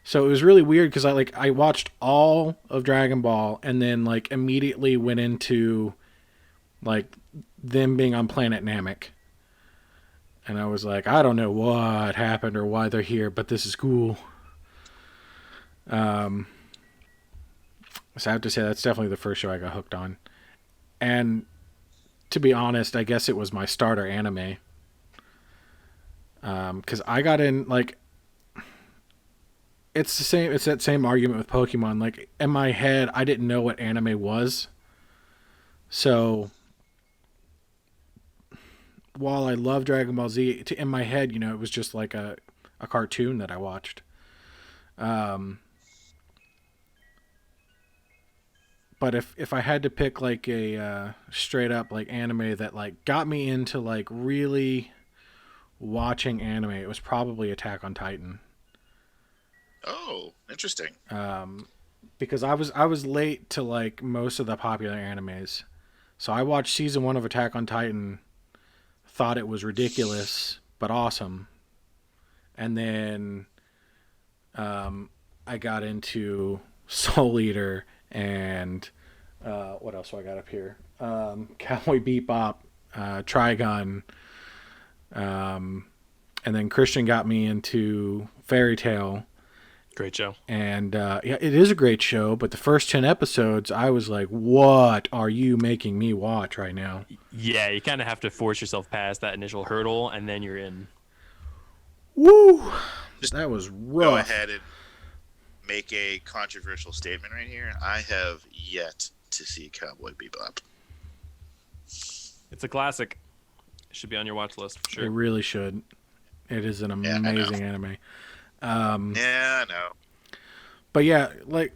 So it was really weird because I watched all of Dragon Ball and then like immediately went into like them being on Planet Namek. And I was like, I don't know what happened or why they're here, but this is cool. So I have to say that's definitely the first show I got hooked on. And to be honest, I guess it was my starter anime. Because I got in, like, it's that same argument with Pokemon. Like, in my head, I didn't know what anime was. So, while I love Dragon Ball Z, in my head, you know, it was just like a cartoon that I watched. But if I had to pick like a straight up like anime that like got me into like really watching anime, it was probably Attack on Titan. Oh, interesting. Because I was late to like most of the popular animes. So I watched season 1 of Attack on Titan, thought it was ridiculous but awesome. And then I got into Soul Eater and what else do I got up here? Cowboy Bebop, Trigun, and then Christian got me into Fairy Tail. Great show. And yeah, it is a great show, but the first 10 episodes, I was like, what are you making me watch right now? Yeah, you kind of have to force yourself past that initial hurdle, and then you're in. Woo! That was rough. Go ahead and make a controversial statement right here. I have yet to see Cowboy Bebop. It's a classic. It should be on your watch list for It sure. really should. It is an Yeah, I amazing anime. Yeah, I know. But yeah, like,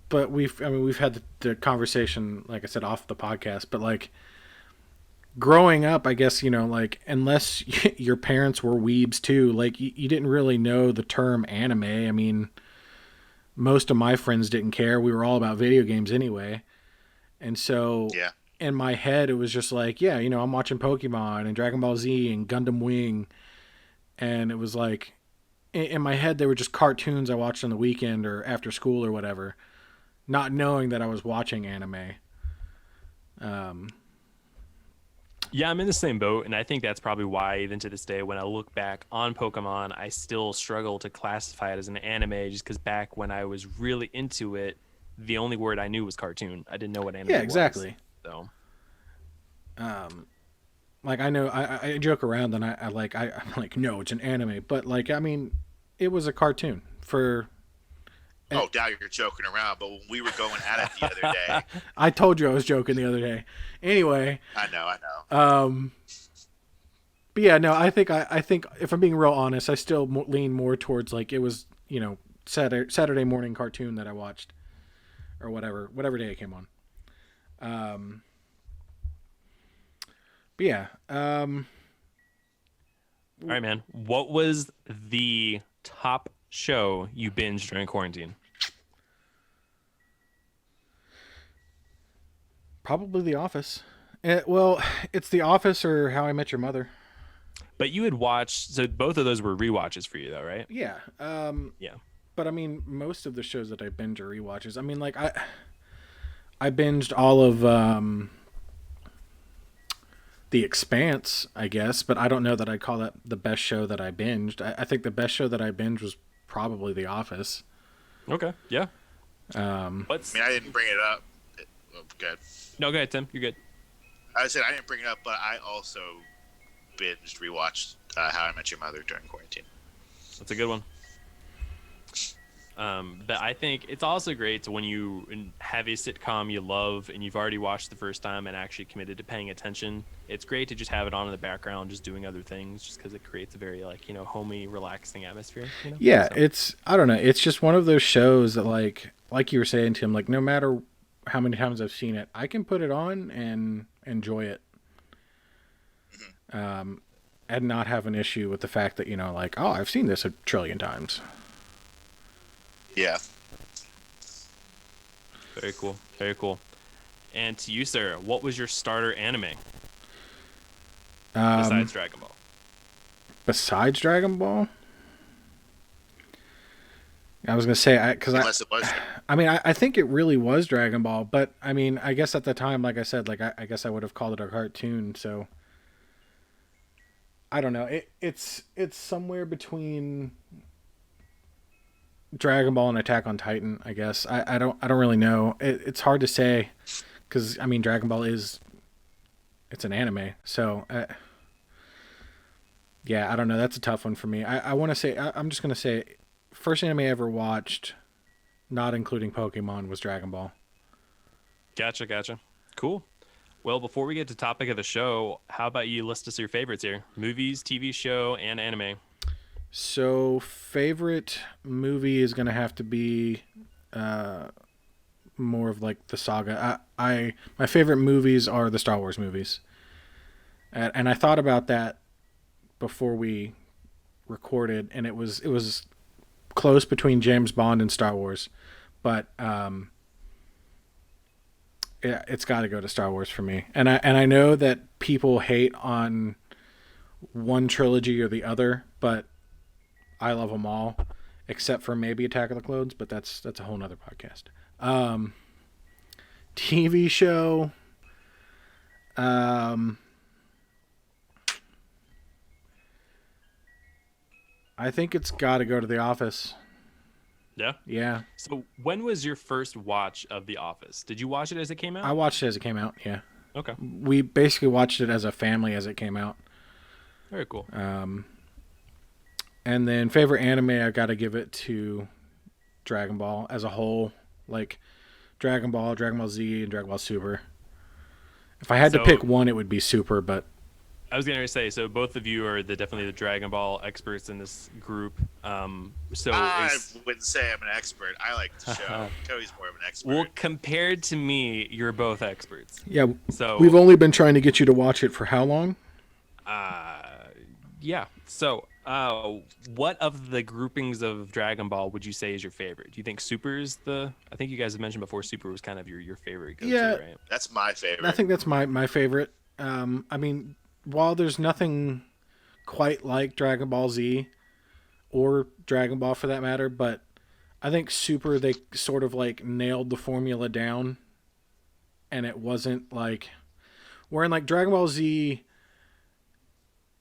but we've had the conversation, like I said, off the podcast, but like growing up, I guess, you know, like unless your parents were weebs too, like you didn't really know the term anime. I mean, most of my friends didn't care. We were all about video games anyway. And so Yeah. in my head, it was just like, yeah, you know, I'm watching Pokemon and Dragon Ball Z and Gundam Wing. And it was like, in my head, they were just cartoons I watched on the weekend or after school or whatever, not knowing that I was watching anime. Yeah, I'm in the same boat, and I think that's probably why, even to this day, when I look back on Pokemon, I still struggle to classify it as an anime, just because back when I was really into it, the only word I knew was cartoon. I didn't know what anime was. Yeah, exactly. So, Like I know I joke around and I'm like no, it's an anime, but like I mean, it was a cartoon for. Oh, now you're joking around, but when we were going at it the other day, I told you I was joking the other day. Anyway. I know. But yeah, no, I think if I'm being real honest, I still lean more towards like it was, you know, Saturday morning cartoon that I watched, or whatever day it came on. But yeah. all right, man. What was the top show you binged during quarantine? Probably The Office. Well, it's The Office or How I Met Your Mother. But you had watched, so both of those were rewatches for you, though, right? Yeah. Yeah. But I mean, most of the shows that I binge are rewatches. I mean, like I binged all of The Expanse, I guess, but I don't know that I'd call that the best show that I binged. I think the best show that I binged was probably The Office. Okay. Yeah. I mean, I didn't bring it up. Good. No, go ahead, Tim. You're good. I said I didn't bring it up, but I also binged, rewatched How I Met Your Mother during quarantine. That's a good one. But I think it's also great to when you have a sitcom you love and you've already watched the first time and actually committed to paying attention. It's great to just have it on in the background, just doing other things, just because it creates a very homey, relaxing atmosphere. Yeah, So, I don't know. It's just one of those shows that like you were saying, Tim, like no matter how many times I've seen it, I can put it on and enjoy it. And not have an issue with the fact that, like, oh, I've seen this a trillion times. Yeah. very cool. Very cool. And to you, sir, what was your starter anime besides Dragon Ball? Besides Dragon Ball? I was going to say, Unless it was. I think it really was Dragon Ball, but I mean, I guess at the time, like I said, like I guess I would have called it a cartoon, so I don't know. It's somewhere between Dragon Ball and Attack on Titan, I guess. I don't really know. It's hard to say because I mean Dragon Ball it's an anime, so yeah, I don't know. That's a tough one for me. I want to say I'm just gonna say first anime I ever watched, not including Pokemon, was Dragon Ball. Gotcha. Cool. Well, before we get to topic of the show, how about you list us your favorites here? Movies, TV show, and anime. So favorite movie is gonna have to be more of like the saga. My favorite movies are the Star Wars movies, and I thought about that before we recorded, and it was close between James Bond and Star Wars, but yeah, it's got to go to Star Wars for me. And I know that people hate on one trilogy or the other, but I love them all, except for maybe Attack of the Clones, but that's a whole nother podcast. TV show. I think it's got to go to The Office. Yeah. Yeah. So when was your first watch of The Office? Did you watch it as it came out? I watched it as it came out, yeah. Okay. We basically watched it as a family as it came out. Very cool. And then favorite anime, I got to give it to Dragon Ball as a whole. Like Dragon Ball Z, and Dragon Ball Super. If I had to pick one, it would be Super, but I was going to say, so both of you are definitely the Dragon Ball experts in this group. I wouldn't say I'm an expert. I like the show. Cody's more of an expert. Well, compared to me, you're both experts. yeah. So we've only been trying to get you to watch it for how long? Yeah. So, what of the groupings of Dragon Ball would you say is your favorite? Do you think Super is I think you guys have mentioned before Super was kind of your favorite go-to, Yeah. right? That's my favorite. I think that's my favorite. I mean, while there's nothing quite like Dragon Ball Z or Dragon Ball for that matter, but I think Super, they sort of like nailed the formula down, and it wasn't like where in like Dragon Ball Z,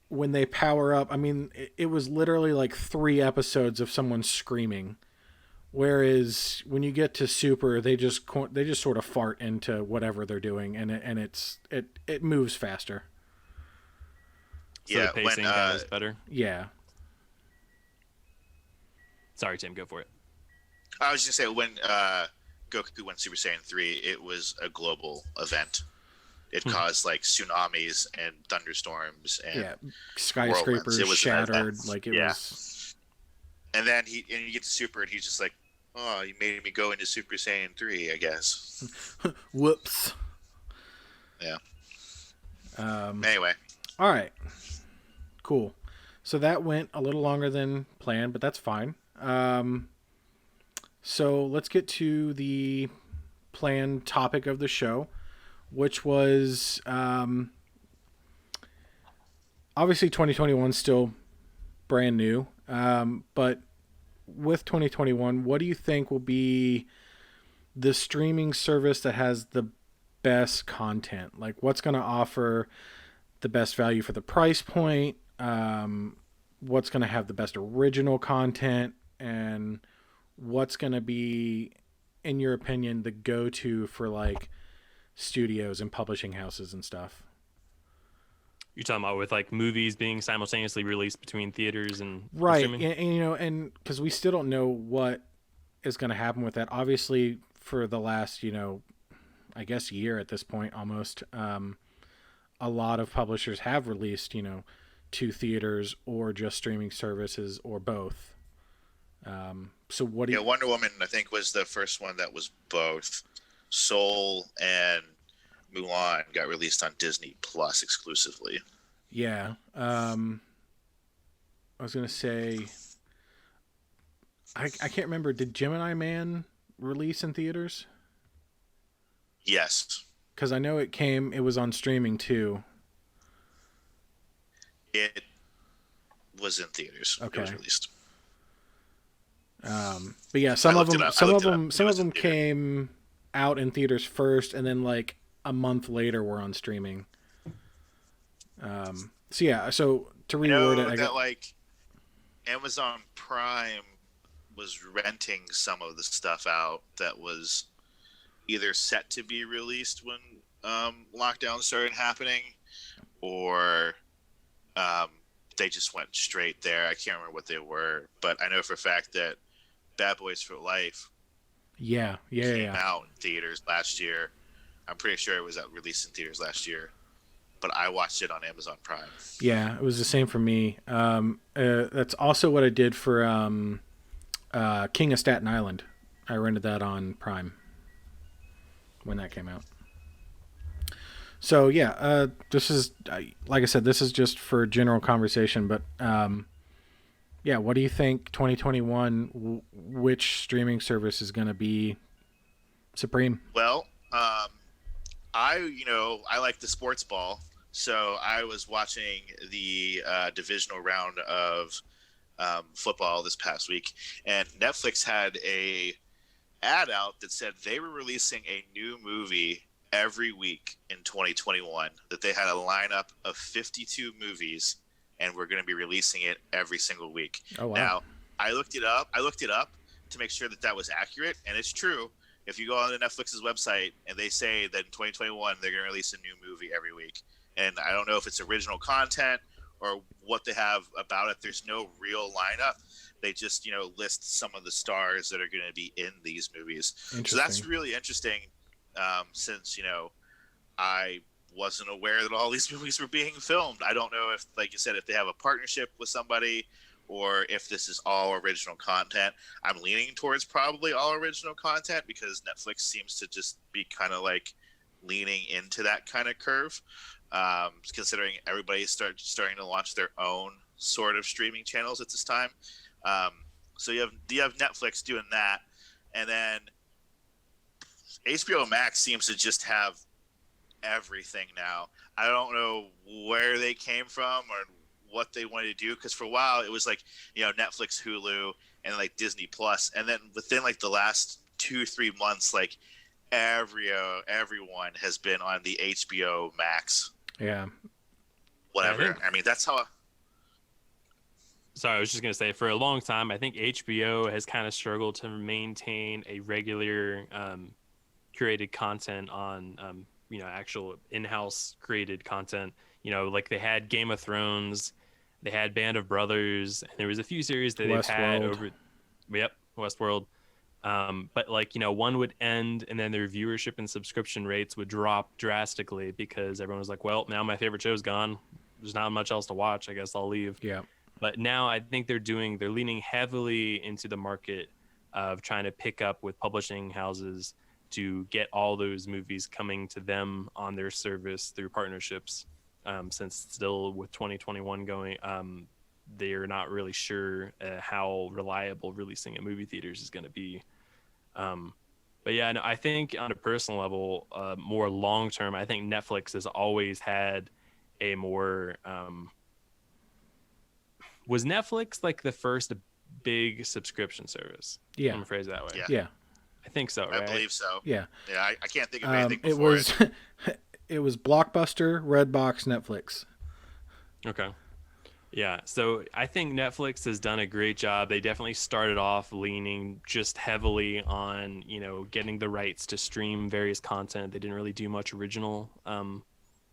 when they power up, I mean, it was literally like 3 episodes of someone screaming. Whereas when you get to Super, they just sort of fart into whatever they're doing, and it moves faster. So Yeah, the pacing is better. Yeah. Sorry, Tim, go for it. I was just saying when Goku went Super Saiyan 3, it was a global event. It caused like tsunamis and thunderstorms and skyscrapers it was shattered. Like it was. And then you get to Super, and he's just like, "Oh, you made me go into Super Saiyan 3, I guess." Whoops. Yeah. Anyway. All right. Cool. So that went a little longer than planned, but that's fine. So let's get to the planned topic of the show, which was obviously 2021 still brand new. But with 2021, what do you think will be the streaming service that has the best content? Like, what's going to offer the best value for the price point? What's going to have the best original content? And what's going to be, in your opinion, the go-to for like studios and publishing houses and stuff? You're talking about with like movies being simultaneously released between theaters and Right. streaming? And you know, and because we still don't know what is going to happen with that. Obviously, for the last, I guess year at this point almost, a lot of publishers have released, to theaters or just streaming services or both. So what do Yeah, you? Wonder Woman I think was the first one that was both. Soul and Mulan got released on Disney Plus exclusively. Yeah. I was gonna say I can't remember. Did Gemini Man release in theaters? Yes, Because I know it was on streaming too. it was in theaters. It was Okay. released. But yeah, I looked it up. I looked it up. It some of was in them theater. came out in theaters first, and then like a month later were on streaming. So yeah, so to I reword it, know I that got like Amazon Prime was renting some of the stuff out that was either set to be released when lockdown started happening, or um, they just went straight there. I can't remember what they were, but I know for a fact that Bad Boys for Life came yeah. out in theaters last year. I'm pretty sure it was released in theaters last year, but I watched it on Amazon Prime. Yeah, it was the same for me. That's also what I did for King of Staten Island. I rented that on Prime when that came out. So yeah, this is like I said, this is just for general conversation. But yeah, what do you think 2021? Which streaming service is going to be supreme? Well, I like the sports ball, so I was watching the divisional round of football this past week, and Netflix had a ad out that said they were releasing a new movie every week in 2021. That they had a lineup of 52 movies, and we're going to be releasing it every single week. Oh wow, Now, I looked it up. I looked it up to make sure that that was accurate, and it's true. If you go on the Netflix's website and they say that in 2021 they're going to release a new movie every week, and I don't know if it's original content or what they have about it. There's no real lineup. They just list some of the stars that are going to be in these movies. So that's interesting. really interesting. Since I wasn't aware that all these movies were being filmed. I don't know if, like you said, if they have a partnership with somebody or if this is all original content. I'm leaning towards probably all original content because Netflix seems to just be kind of like leaning into that kind of curve, considering everybody's starting to launch their own sort of streaming channels at this time. So you have Netflix doing that, and then HBO Max seems to just have everything now. I don't know where they came from or what they wanted to do, because for a while it was like Netflix, Hulu, and like Disney Plus, and then within like the last 2-3 months, like everyone has been on the HBO Max, Yeah, whatever. I mean, that's how. Sorry, I was just gonna say for a long time, I think HBO has kind of struggled to maintain a regular curated content on actual in-house created content. Like they had Game of Thrones, they had Band of Brothers, and there was a few series that they've had Westworld. over. Yep, Westworld. But one would end, and then their viewership and subscription rates would drop drastically because everyone was like, "Well, now my favorite show's gone. There's not much else to watch. I guess I'll leave." Yeah, But now I think they're leaning heavily into the market of trying to pick up with publishing houses to get all those movies coming to them on their service through partnerships. Since still with 2021 going, they're not really sure how reliable releasing at movie theaters is going to be. But yeah, no, I think on a personal level, more long term, I think Netflix has always had a more. Was Netflix like the first big subscription service? I'm Yeah. gonna phrase it that way. Yeah, Yeah. I think so, I right? believe so. Yeah. Yeah, I can't think of anything It before was it was Blockbuster, Redbox, Netflix. Okay. Yeah, so I think Netflix has done a great job. They definitely started off leaning just heavily on, getting the rights to stream various content. They didn't really do much original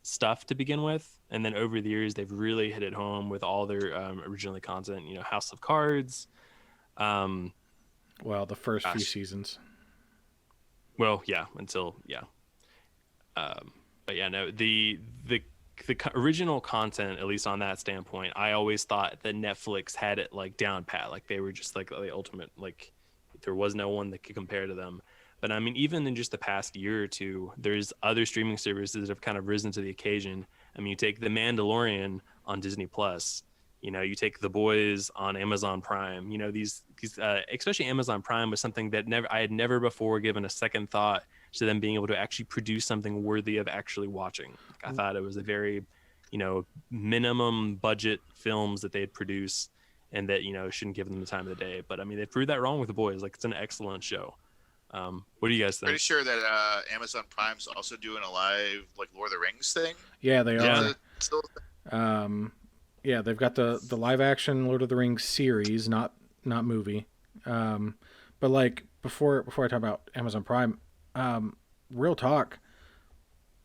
stuff to begin with. And then over the years, they've really hit it home with all their original content, House of Cards. Well, the first few Gosh. seasons. Well, yeah, until, yeah. But yeah, no, the original content, at least on that standpoint, I always thought that Netflix had it like down pat, like they were just like the ultimate, like there was no one that could compare to them. But I mean, even in just the past year or two, there's other streaming services that have kind of risen to the occasion. I mean, you take The Mandalorian on Disney Plus, you take The Boys on Amazon Prime. These especially Amazon Prime was something that I had never before given a second thought to them being able to actually produce something worthy of actually watching. I thought it was a very, minimum budget films that they'd produce, and that shouldn't give them the time of the day. But I mean, they proved that wrong with The Boys. Like, it's an excellent show. What do you guys think? Pretty sure that Amazon Prime's also doing a live like Lord of the Rings thing. Yeah, they Yeah. are. Yeah, they've got the live action Lord of the Rings series, not movie. But like before I talk about Amazon Prime, real talk,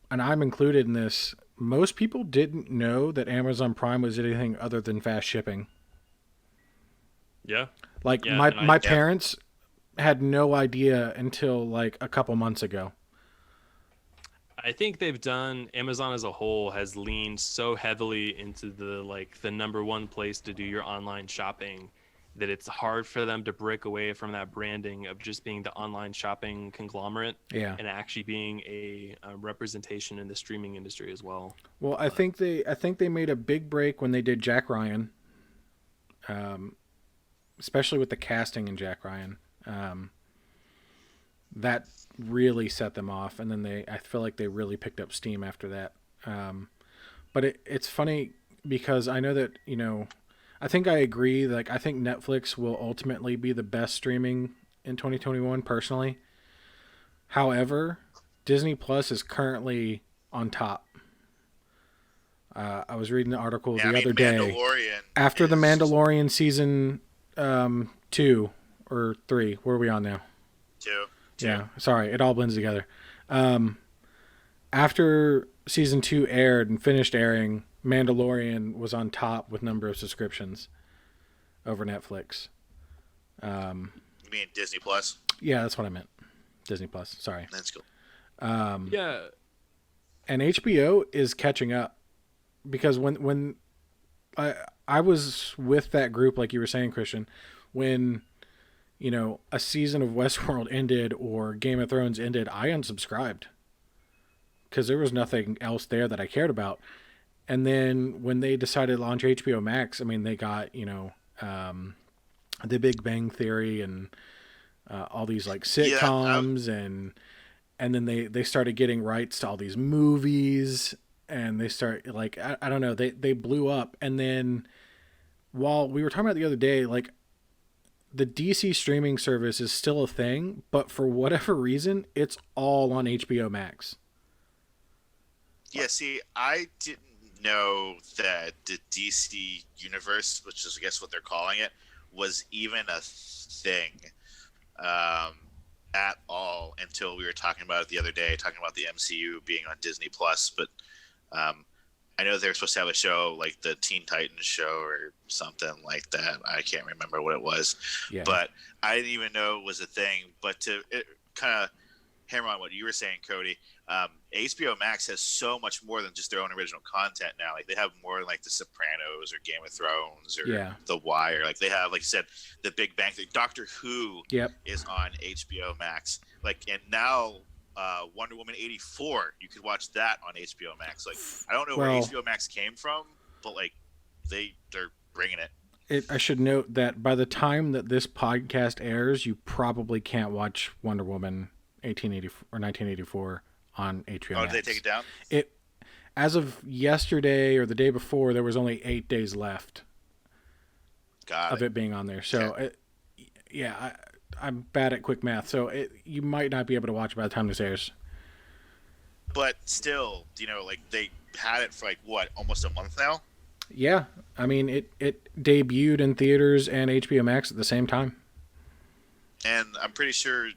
and I'm included in this. Most people didn't know that Amazon Prime was anything other than fast shipping. Yeah. Like Yeah, my parents had no idea until like a couple months ago. I think Amazon as a whole has leaned so heavily into the number one place to do your online shopping that it's hard for them to break away from that branding of just being the online shopping conglomerate, Yeah. and actually being a representation in the streaming industry as well. Well, I think they made a big break when they did Jack Ryan, especially with the casting in Jack Ryan. That really set them off, and then I feel like they really picked up steam after that. But it's funny because I know that I think I agree. Like, I think Netflix will ultimately be the best streaming in 2021, personally. However, Disney Plus is currently on top. I was reading the article the other day. After the Mandalorian season 2 or 3, where are we on now? 2. Yeah, sorry, it all blends together. After season 2 aired and finished airing, Mandalorian was on top with number of subscriptions over Netflix. You mean Disney Plus? Yeah, that's what I meant. Disney Plus. Sorry. That's cool. Yeah. And HBO is catching up because when I was with that group, like you were saying, Christian, when a season of Westworld ended or Game of Thrones ended, I unsubscribed because there was nothing else there that I cared about. And then when they decided to launch HBO Max, I mean, they got, The Big Bang Theory and all these like sitcoms, and then they started getting rights to all these movies, and they start like, I don't know, they blew up. And then while we were talking about the other day, like the DC streaming service is still a thing, but for whatever reason, it's all on HBO Max. Yeah, see, I didn't know that the DC universe, which is I guess what they're calling it, was even a thing at all until we were talking about it the other day, talking about the MCU being on Disney Plus. But I know they're supposed to have a show like the Teen Titans show or something like that. I can't remember what it was, but I didn't even know it was a thing. But to kind of hammer on what you were saying, Cody, HBO Max has so much more than just their own original content now. Like they have more like The Sopranos or Game of Thrones or The Wire. Like they have, like you said, The Big Bang Theory. Doctor Who is on HBO Max. Like, and now Wonder Woman 84, you could watch that on HBO Max. Like, I don't know where HBO Max came from, but like they're bringing it. I should note that by the time that this podcast airs, you probably can't watch Wonder Woman 1884 or 1984 on HBO Oh, Max. did they take it down? It, as of yesterday or the day before, there was only 8 days left of it being on there. So, Okay. I'm bad at quick math. So you might not be able to watch it by the time this airs. But still, like they had it for like what, almost a month now. Yeah, I mean it debuted in theaters and HBO Max at the same time. And I'm pretty sure.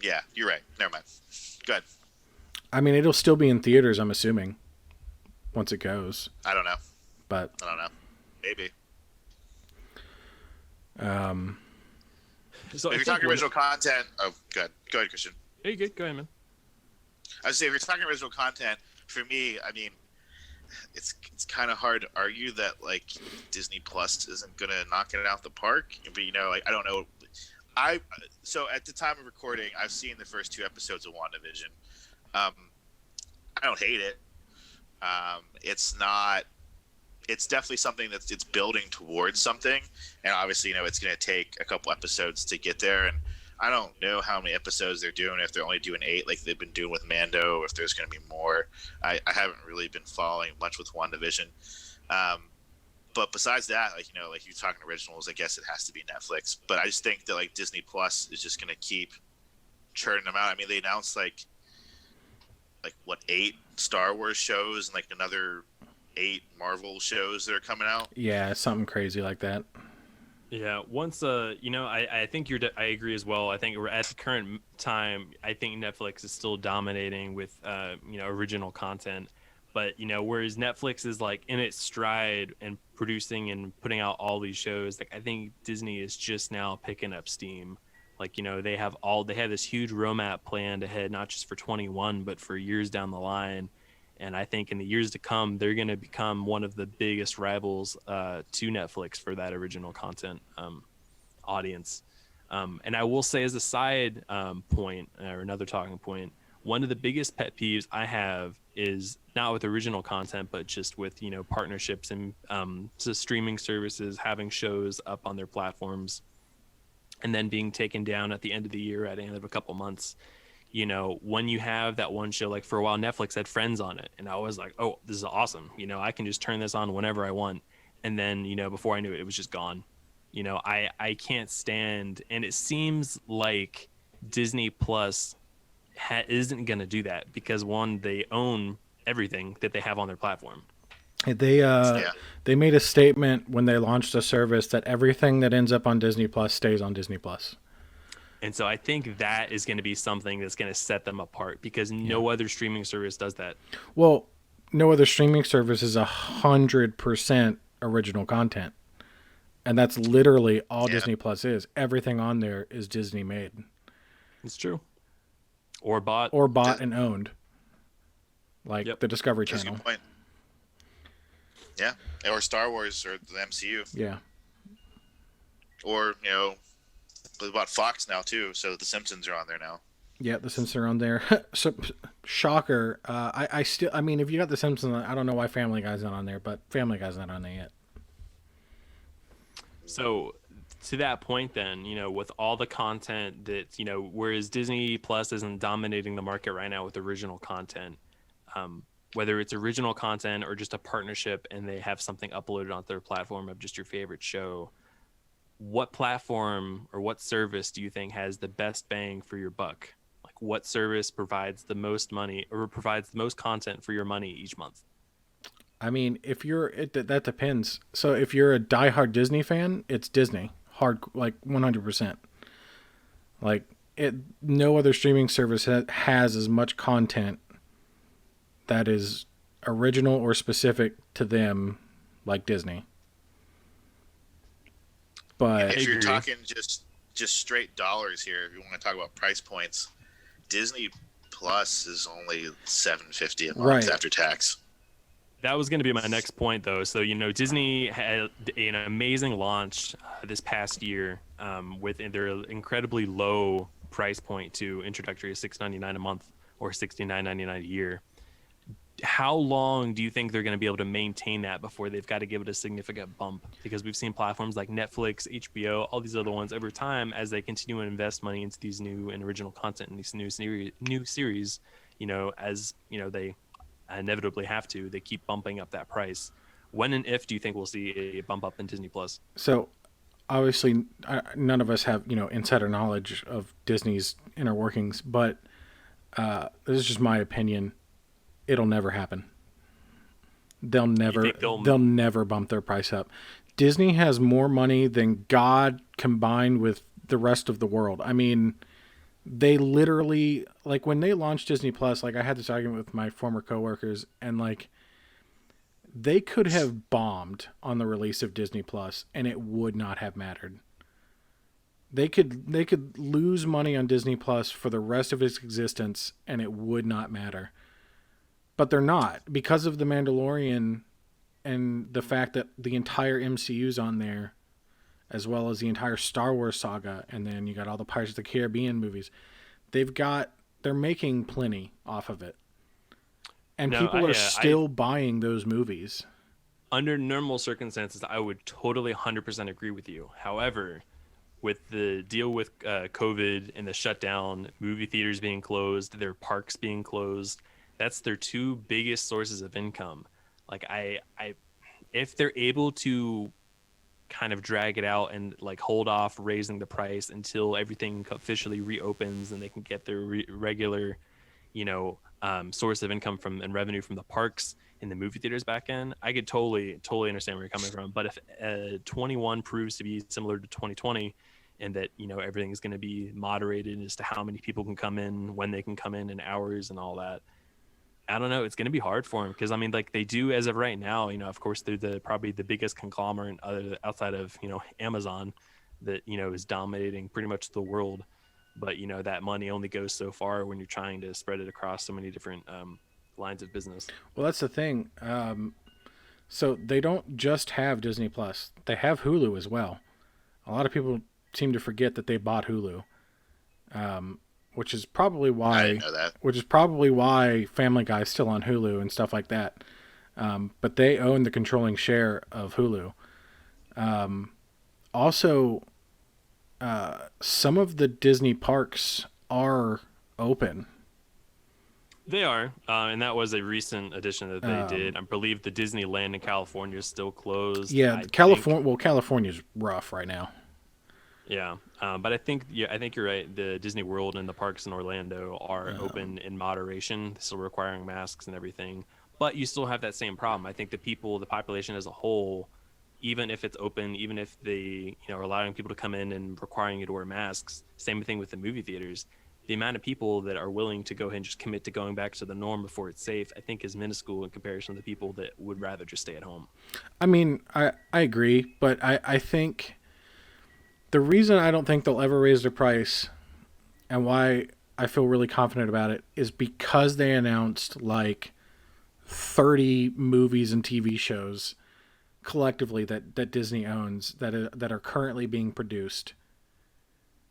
Yeah, you're right. Never mind. Go ahead. I mean it'll still be in theaters, I'm assuming, once it goes. I don't know. But I don't know. Maybe. So If you're talking original content, oh, good. Go ahead, Christian. Hey, good. Go ahead, man. I would say if you're talking original content, for me, I mean, it's kind of hard to argue that like Disney Plus isn't gonna knock it out the park. But like I don't know. So at the time of recording, I've seen the first 2 episodes of WandaVision. I don't hate it. It's not. It's definitely something it's building towards something, and obviously, it's going to take a couple episodes to get there. And I don't know how many episodes they're doing. If they're only doing 8, like they've been doing with Mando, or if there's going to be more. I haven't really been following much with WandaVision. But besides that, like you're talking originals, I guess it has to be Netflix. But I just think that like Disney Plus is just going to keep churning them out. I mean, they announced like what, 8 Star Wars shows and like another 8 Marvel shows that are coming out. yeah, something crazy like that. Yeah, once I think I agree as well. I think we're at the current time. I think Netflix is still dominating with original content, but whereas Netflix is like in its stride and producing and putting out all these shows, like I think Disney is just now picking up steam. Like they have this huge roadmap planned ahead, not just for 21, but for years down the line. And I think in the years to come, they're going to become one of the biggest rivals to Netflix for that original content audience. And I will say as a side point or another talking point, one of the biggest pet peeves I have is not with original content, but just with, partnerships and streaming services having shows up on their platforms and then being taken down at the end of the year, at the end of a couple months. When you have that one show, like for a while, Netflix had Friends on it. And I was like, oh, this is awesome. I can just turn this on whenever I want. And then, before I knew it, it was just gone. I can't stand. And it seems like Disney Plus isn't going to do that because, one, they own everything that they have on their platform. They made a statement when they launched the service that everything that ends up on Disney Plus stays on Disney Plus. And so I think that is going to be something that's going to set them apart because no other streaming service does that. Well, no other streaming service is 100% original content. And that's literally all Disney Plus is. Everything on there is Disney made. It's true. Or bought. And owned. Like the Discovery Channel. That's a good point. Yeah. Or Star Wars or the MCU. Yeah. Or, about Fox now too, so the Simpsons are on there now. Yeah, the Simpsons are on there. So, shocker. I mean, if you got the Simpsons, I don't know why Family Guy's not on there, but Family Guy's not on there yet. So, to that point, then, with all the content that whereas Disney Plus isn't dominating the market right now with original content, whether it's original content or just a partnership, and they have something uploaded onto their platform of just your favorite show. What platform or what service do you think has the best bang for your buck? Like what service provides the most money or provides the most content for your money each month? I mean, that depends. So if you're a diehard Disney fan, it's Disney. Like 100%. Like no other streaming service has as much content that is original or specific to them like Disney. But if you're talking just straight dollars here, if you want to talk about price points, Disney Plus is only $7.50 a month after tax. That was going to be my next point, though. So Disney had an amazing launch this past year with their incredibly low price point to introductory of $6.99 a month or $69.99 a year. how long do you think they're going to be able to maintain that before they've got to give it a significant bump? Because we've seen platforms like Netflix, HBO, all these other ones over time, as they continue to invest money into these new and original content and these new series, as they inevitably have to, they keep bumping up that price. When and if do you think we'll see a bump up in Disney Plus? So obviously, none of us have insider knowledge of Disney's inner workings, but this is just my opinion. It'll never happen. They'll never they'll never bump their price up. Disney has more money than God combined with the rest of the world. I mean, they literally, like, when they launched Disney Plus, like, I had this argument with my former coworkers, and like, they could have bombed on the release of Disney Plus and it would not have mattered. They could lose money on Disney Plus for the rest of its existence and it would not matter. But they're not, because of the Mandalorian and the fact that the entire MCU's on there, as well as the entire Star Wars saga, and then you got all the Pirates of the Caribbean movies. They're making plenty off of it. And people are still buying those movies. Under normal circumstances, I would totally 100% agree with you. However, with the deal with COVID and the shutdown, movie theaters being closed, their parks being closed, that's their two biggest sources of income. Like, if they're able to kind of drag it out and like hold off raising the price until everything officially reopens and they can get their regular, source of income from and revenue from the parks and the movie theaters back in, I could totally understand where you're coming from. But if 21 proves to be similar to 2020, and that everything is going to be moderated as to how many people can come in, when they can come in, and hours and all that, I don't know. It's going to be hard for them because, I mean, like, they do as of right now, of course, they're probably the biggest conglomerate outside of, Amazon that, is dominating pretty much the world. But, that money only goes so far when you're trying to spread it across so many different lines of business. Well, that's the thing. So they don't just have Disney Plus. They have Hulu as well. A lot of people seem to forget that they bought Hulu. Which is probably why. I didn't know that. Which is probably why Family Guy is still on Hulu and stuff like that. But they own the controlling share of Hulu. Also, some of the Disney parks are open. They are, and that was a recent addition that they did. I believe the Disneyland in California is still closed. Yeah, California. Well, California's rough right now. Yeah, but I think you're right. The Disney World and the parks in Orlando are open in moderation, still requiring masks and everything. But you still have that same problem. I think the population as a whole, even if it's open, even if they are allowing people to come in and requiring you to wear masks, same thing with the movie theaters. The amount of people that are willing to go ahead and just commit to going back to the norm before it's safe, I think, is minuscule in comparison to the people that would rather just stay at home. I mean, I agree, but I think the reason I don't think they'll ever raise their price and why I feel really confident about it is because they announced like 30 movies and TV shows collectively that Disney owns that are currently being produced,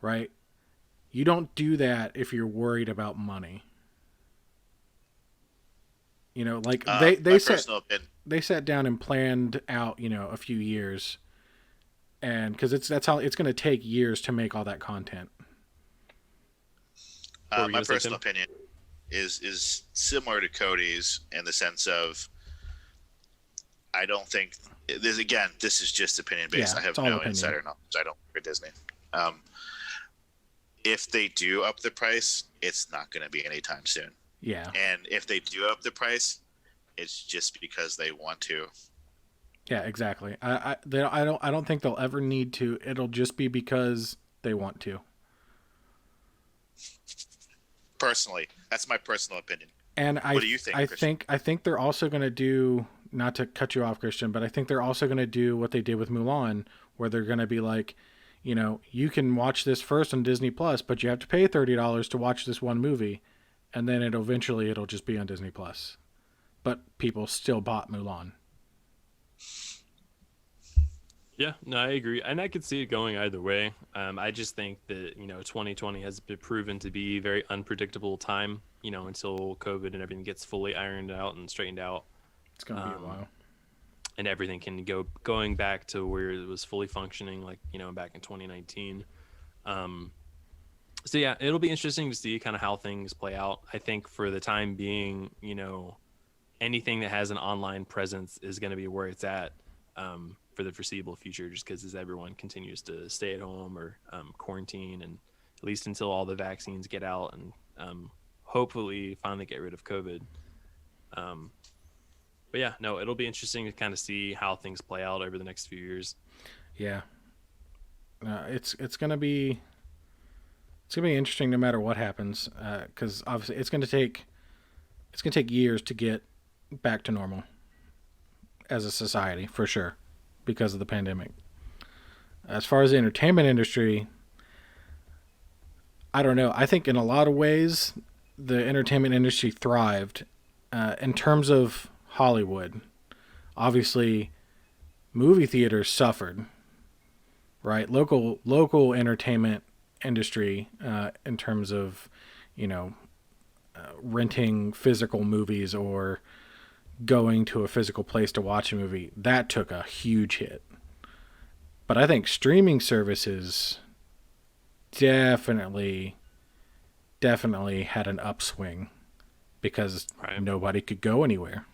right? You don't do that if you're worried about money. Like they sat down and planned out, a few years. And because that's how it's going to take years to make all that content. My personal opinion is similar to Cody's in the sense of I don't think this is just opinion based. Yeah, I have no insider knowledge. I don't work at Disney. If they do up the price, it's not going to be anytime soon. Yeah. And if they do up the price, it's just because they want to. Yeah, exactly. I don't think they'll ever need to. It'll just be because they want to. Personally, that's my personal opinion. And what do you think? I think they're also going to do, not to cut you off, Christian, but I think they're also going to do what they did with Mulan, where they're going to be like, you can watch this first on Disney Plus, but you have to pay $30 to watch this one movie, and then it'll just be on Disney Plus. But people still bought Mulan. Yeah, no, I agree, and I could see it going either way. I just think that 2020 has been proven to be a very unpredictable time. Until COVID and everything gets fully ironed out and straightened out, It's gonna be a um, while. and everything can going back to where it was fully functioning, like back in 2019. Um, so yeah, it'll be interesting to see kind of how things play out. I think for the time being, anything that has an online presence is going to be where it's at for the foreseeable future, just because as everyone continues to stay at home or quarantine, and at least until all the vaccines get out and hopefully finally get rid of COVID. Um, but yeah, no, it'll be interesting to kind of see how things play out over the next few years. Yeah, it's gonna be interesting no matter what happens, because obviously it's gonna take years to get back to normal as a society for sure because of the pandemic. As far as the entertainment industry, I don't know. I think in a lot of ways the entertainment industry thrived in terms of Hollywood. Obviously, movie theaters suffered, right? Local entertainment industry in terms of you know renting physical movies or going to a physical place to watch a movie, that took a huge hit. But I think streaming services definitely definitely had an upswing because Right. nobody could go anywhere.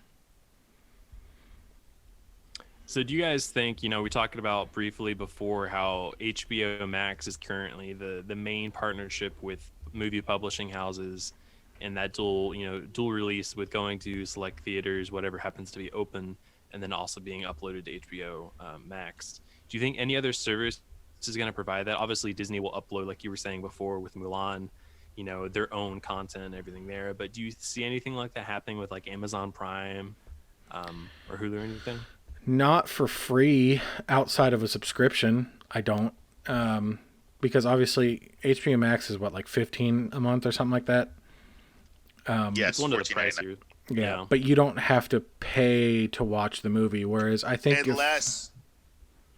So do you guys think, we talked about briefly before how HBO Max is currently the main partnership with movie publishing houses, and that dual release with going to select theaters, whatever happens to be open, and then also being uploaded to HBO Max. Do you think any other service is going to provide that? Obviously, Disney will upload, like you were saying before with Mulan, their own content and everything there. But do you see anything like that happening with like Amazon Prime or Hulu or anything? Not for free outside of a subscription. I don't. Because obviously HBO Max is what, like 15 a month or something like that. It's Yes, one of the 14.99. pricier. Yeah, Yeah. but you don't have to pay to watch the movie. Whereas I think if Unless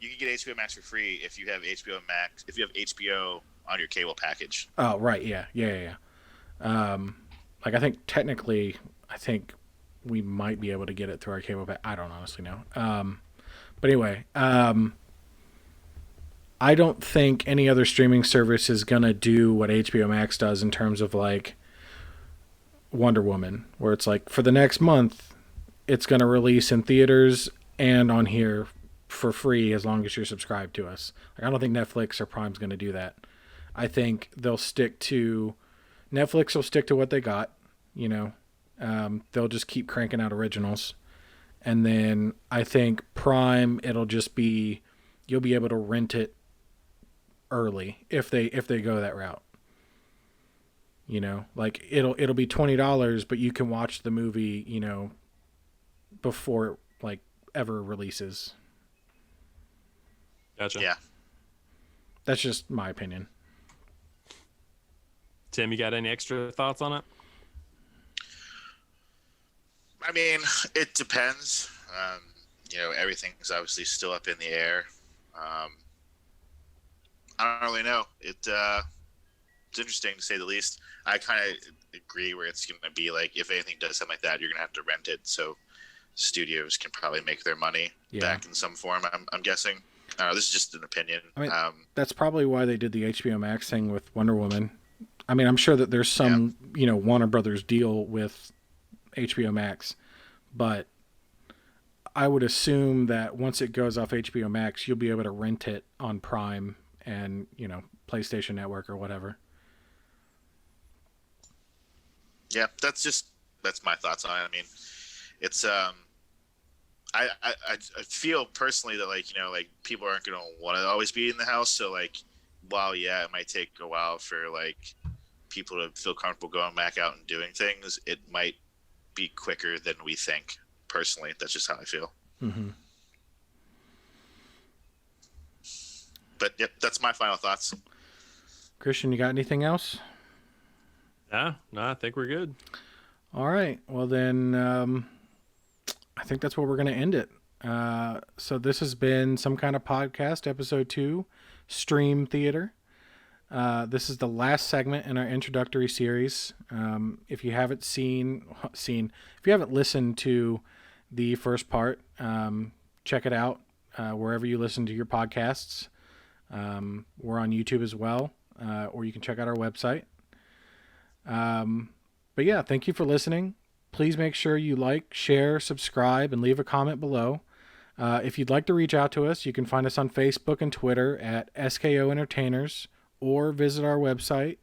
you can get HBO Max for free if you have HBO Max, if you have HBO on your cable package. oh right, yeah. Like I think technically, I think we might be able to get it through our cable pack. I don't honestly know. But anyway, I don't think any other streaming service is gonna do what HBO Max does in terms of like Wonder Woman, where it's like for the next month, it's gonna release in theaters and on here for free as long as you're subscribed to us. Like I don't think Netflix or Prime's gonna do that. I think they'll stick to Netflix will stick to what they got. You know, they'll just keep cranking out originals, and then I think Prime it'll just be you'll be able to rent it early if they go that route. You know, like it'll be $20, but you can watch the movie. You know, before it like ever releases. Gotcha. Yeah. That's just my opinion. Tim, you got any extra thoughts on it? I mean, it depends. Everything's obviously still up in the air. Um, I don't really know. It's interesting to say the least. I kind of agree where it's going to be like if anything does something like that, you're going to have to rent it. So studios can probably make their money back in some form. I'm guessing. This is just an opinion. I mean, that's probably why they did the HBO Max thing with Wonder Woman. I mean, I'm sure that there's some Warner Brothers deal with HBO Max, but I would assume that once it goes off HBO Max, you'll be able to rent it on Prime and PlayStation Network or whatever. Yeah, that's my thoughts on it. I mean, it's I feel personally that like people aren't gonna want to always be in the house. So like, while it might take a while for like people to feel comfortable going back out and doing things, it might be quicker than we think. Personally, that's just how I feel. Mm-hmm. But yep, that's my final thoughts. Christian, you got anything else? Yeah, no, I think we're good. All right. Well, then I think that's where we're going to end it. So this has been Some Kind of Podcast, episode 2, Stream Theater. This is the last segment in our introductory series. If you haven't if you haven't listened to the first part, check it out wherever you listen to your podcasts. We're on YouTube as well, or you can check out our website. But yeah, thank you for listening. Please make sure you like, share, subscribe, and leave a comment below. If you'd like to reach out to us, you can find us on Facebook and Twitter at SKO Entertainers, or visit our website,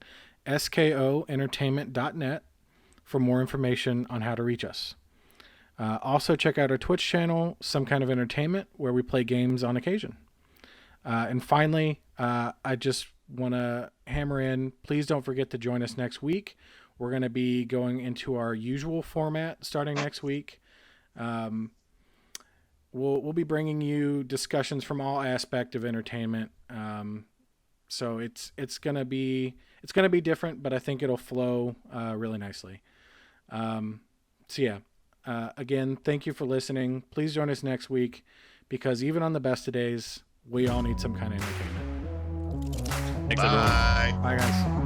skoentertainment.net, for more information on how to reach us. Also, check out our Twitch channel, Some Kind of Entertainment, where we play games on occasion. And finally, I just want to hammer in, please don't forget to join us next week. We're going to be going into our usual format starting next week. We'll be bringing you discussions from all aspects of entertainment. So it's gonna be different, but I think it'll flow really nicely. Again, thank you for listening. Please join us next week, because even on the best of days, we all need some kind of entertainment. Thanks, everyone. Bye. Bye, guys.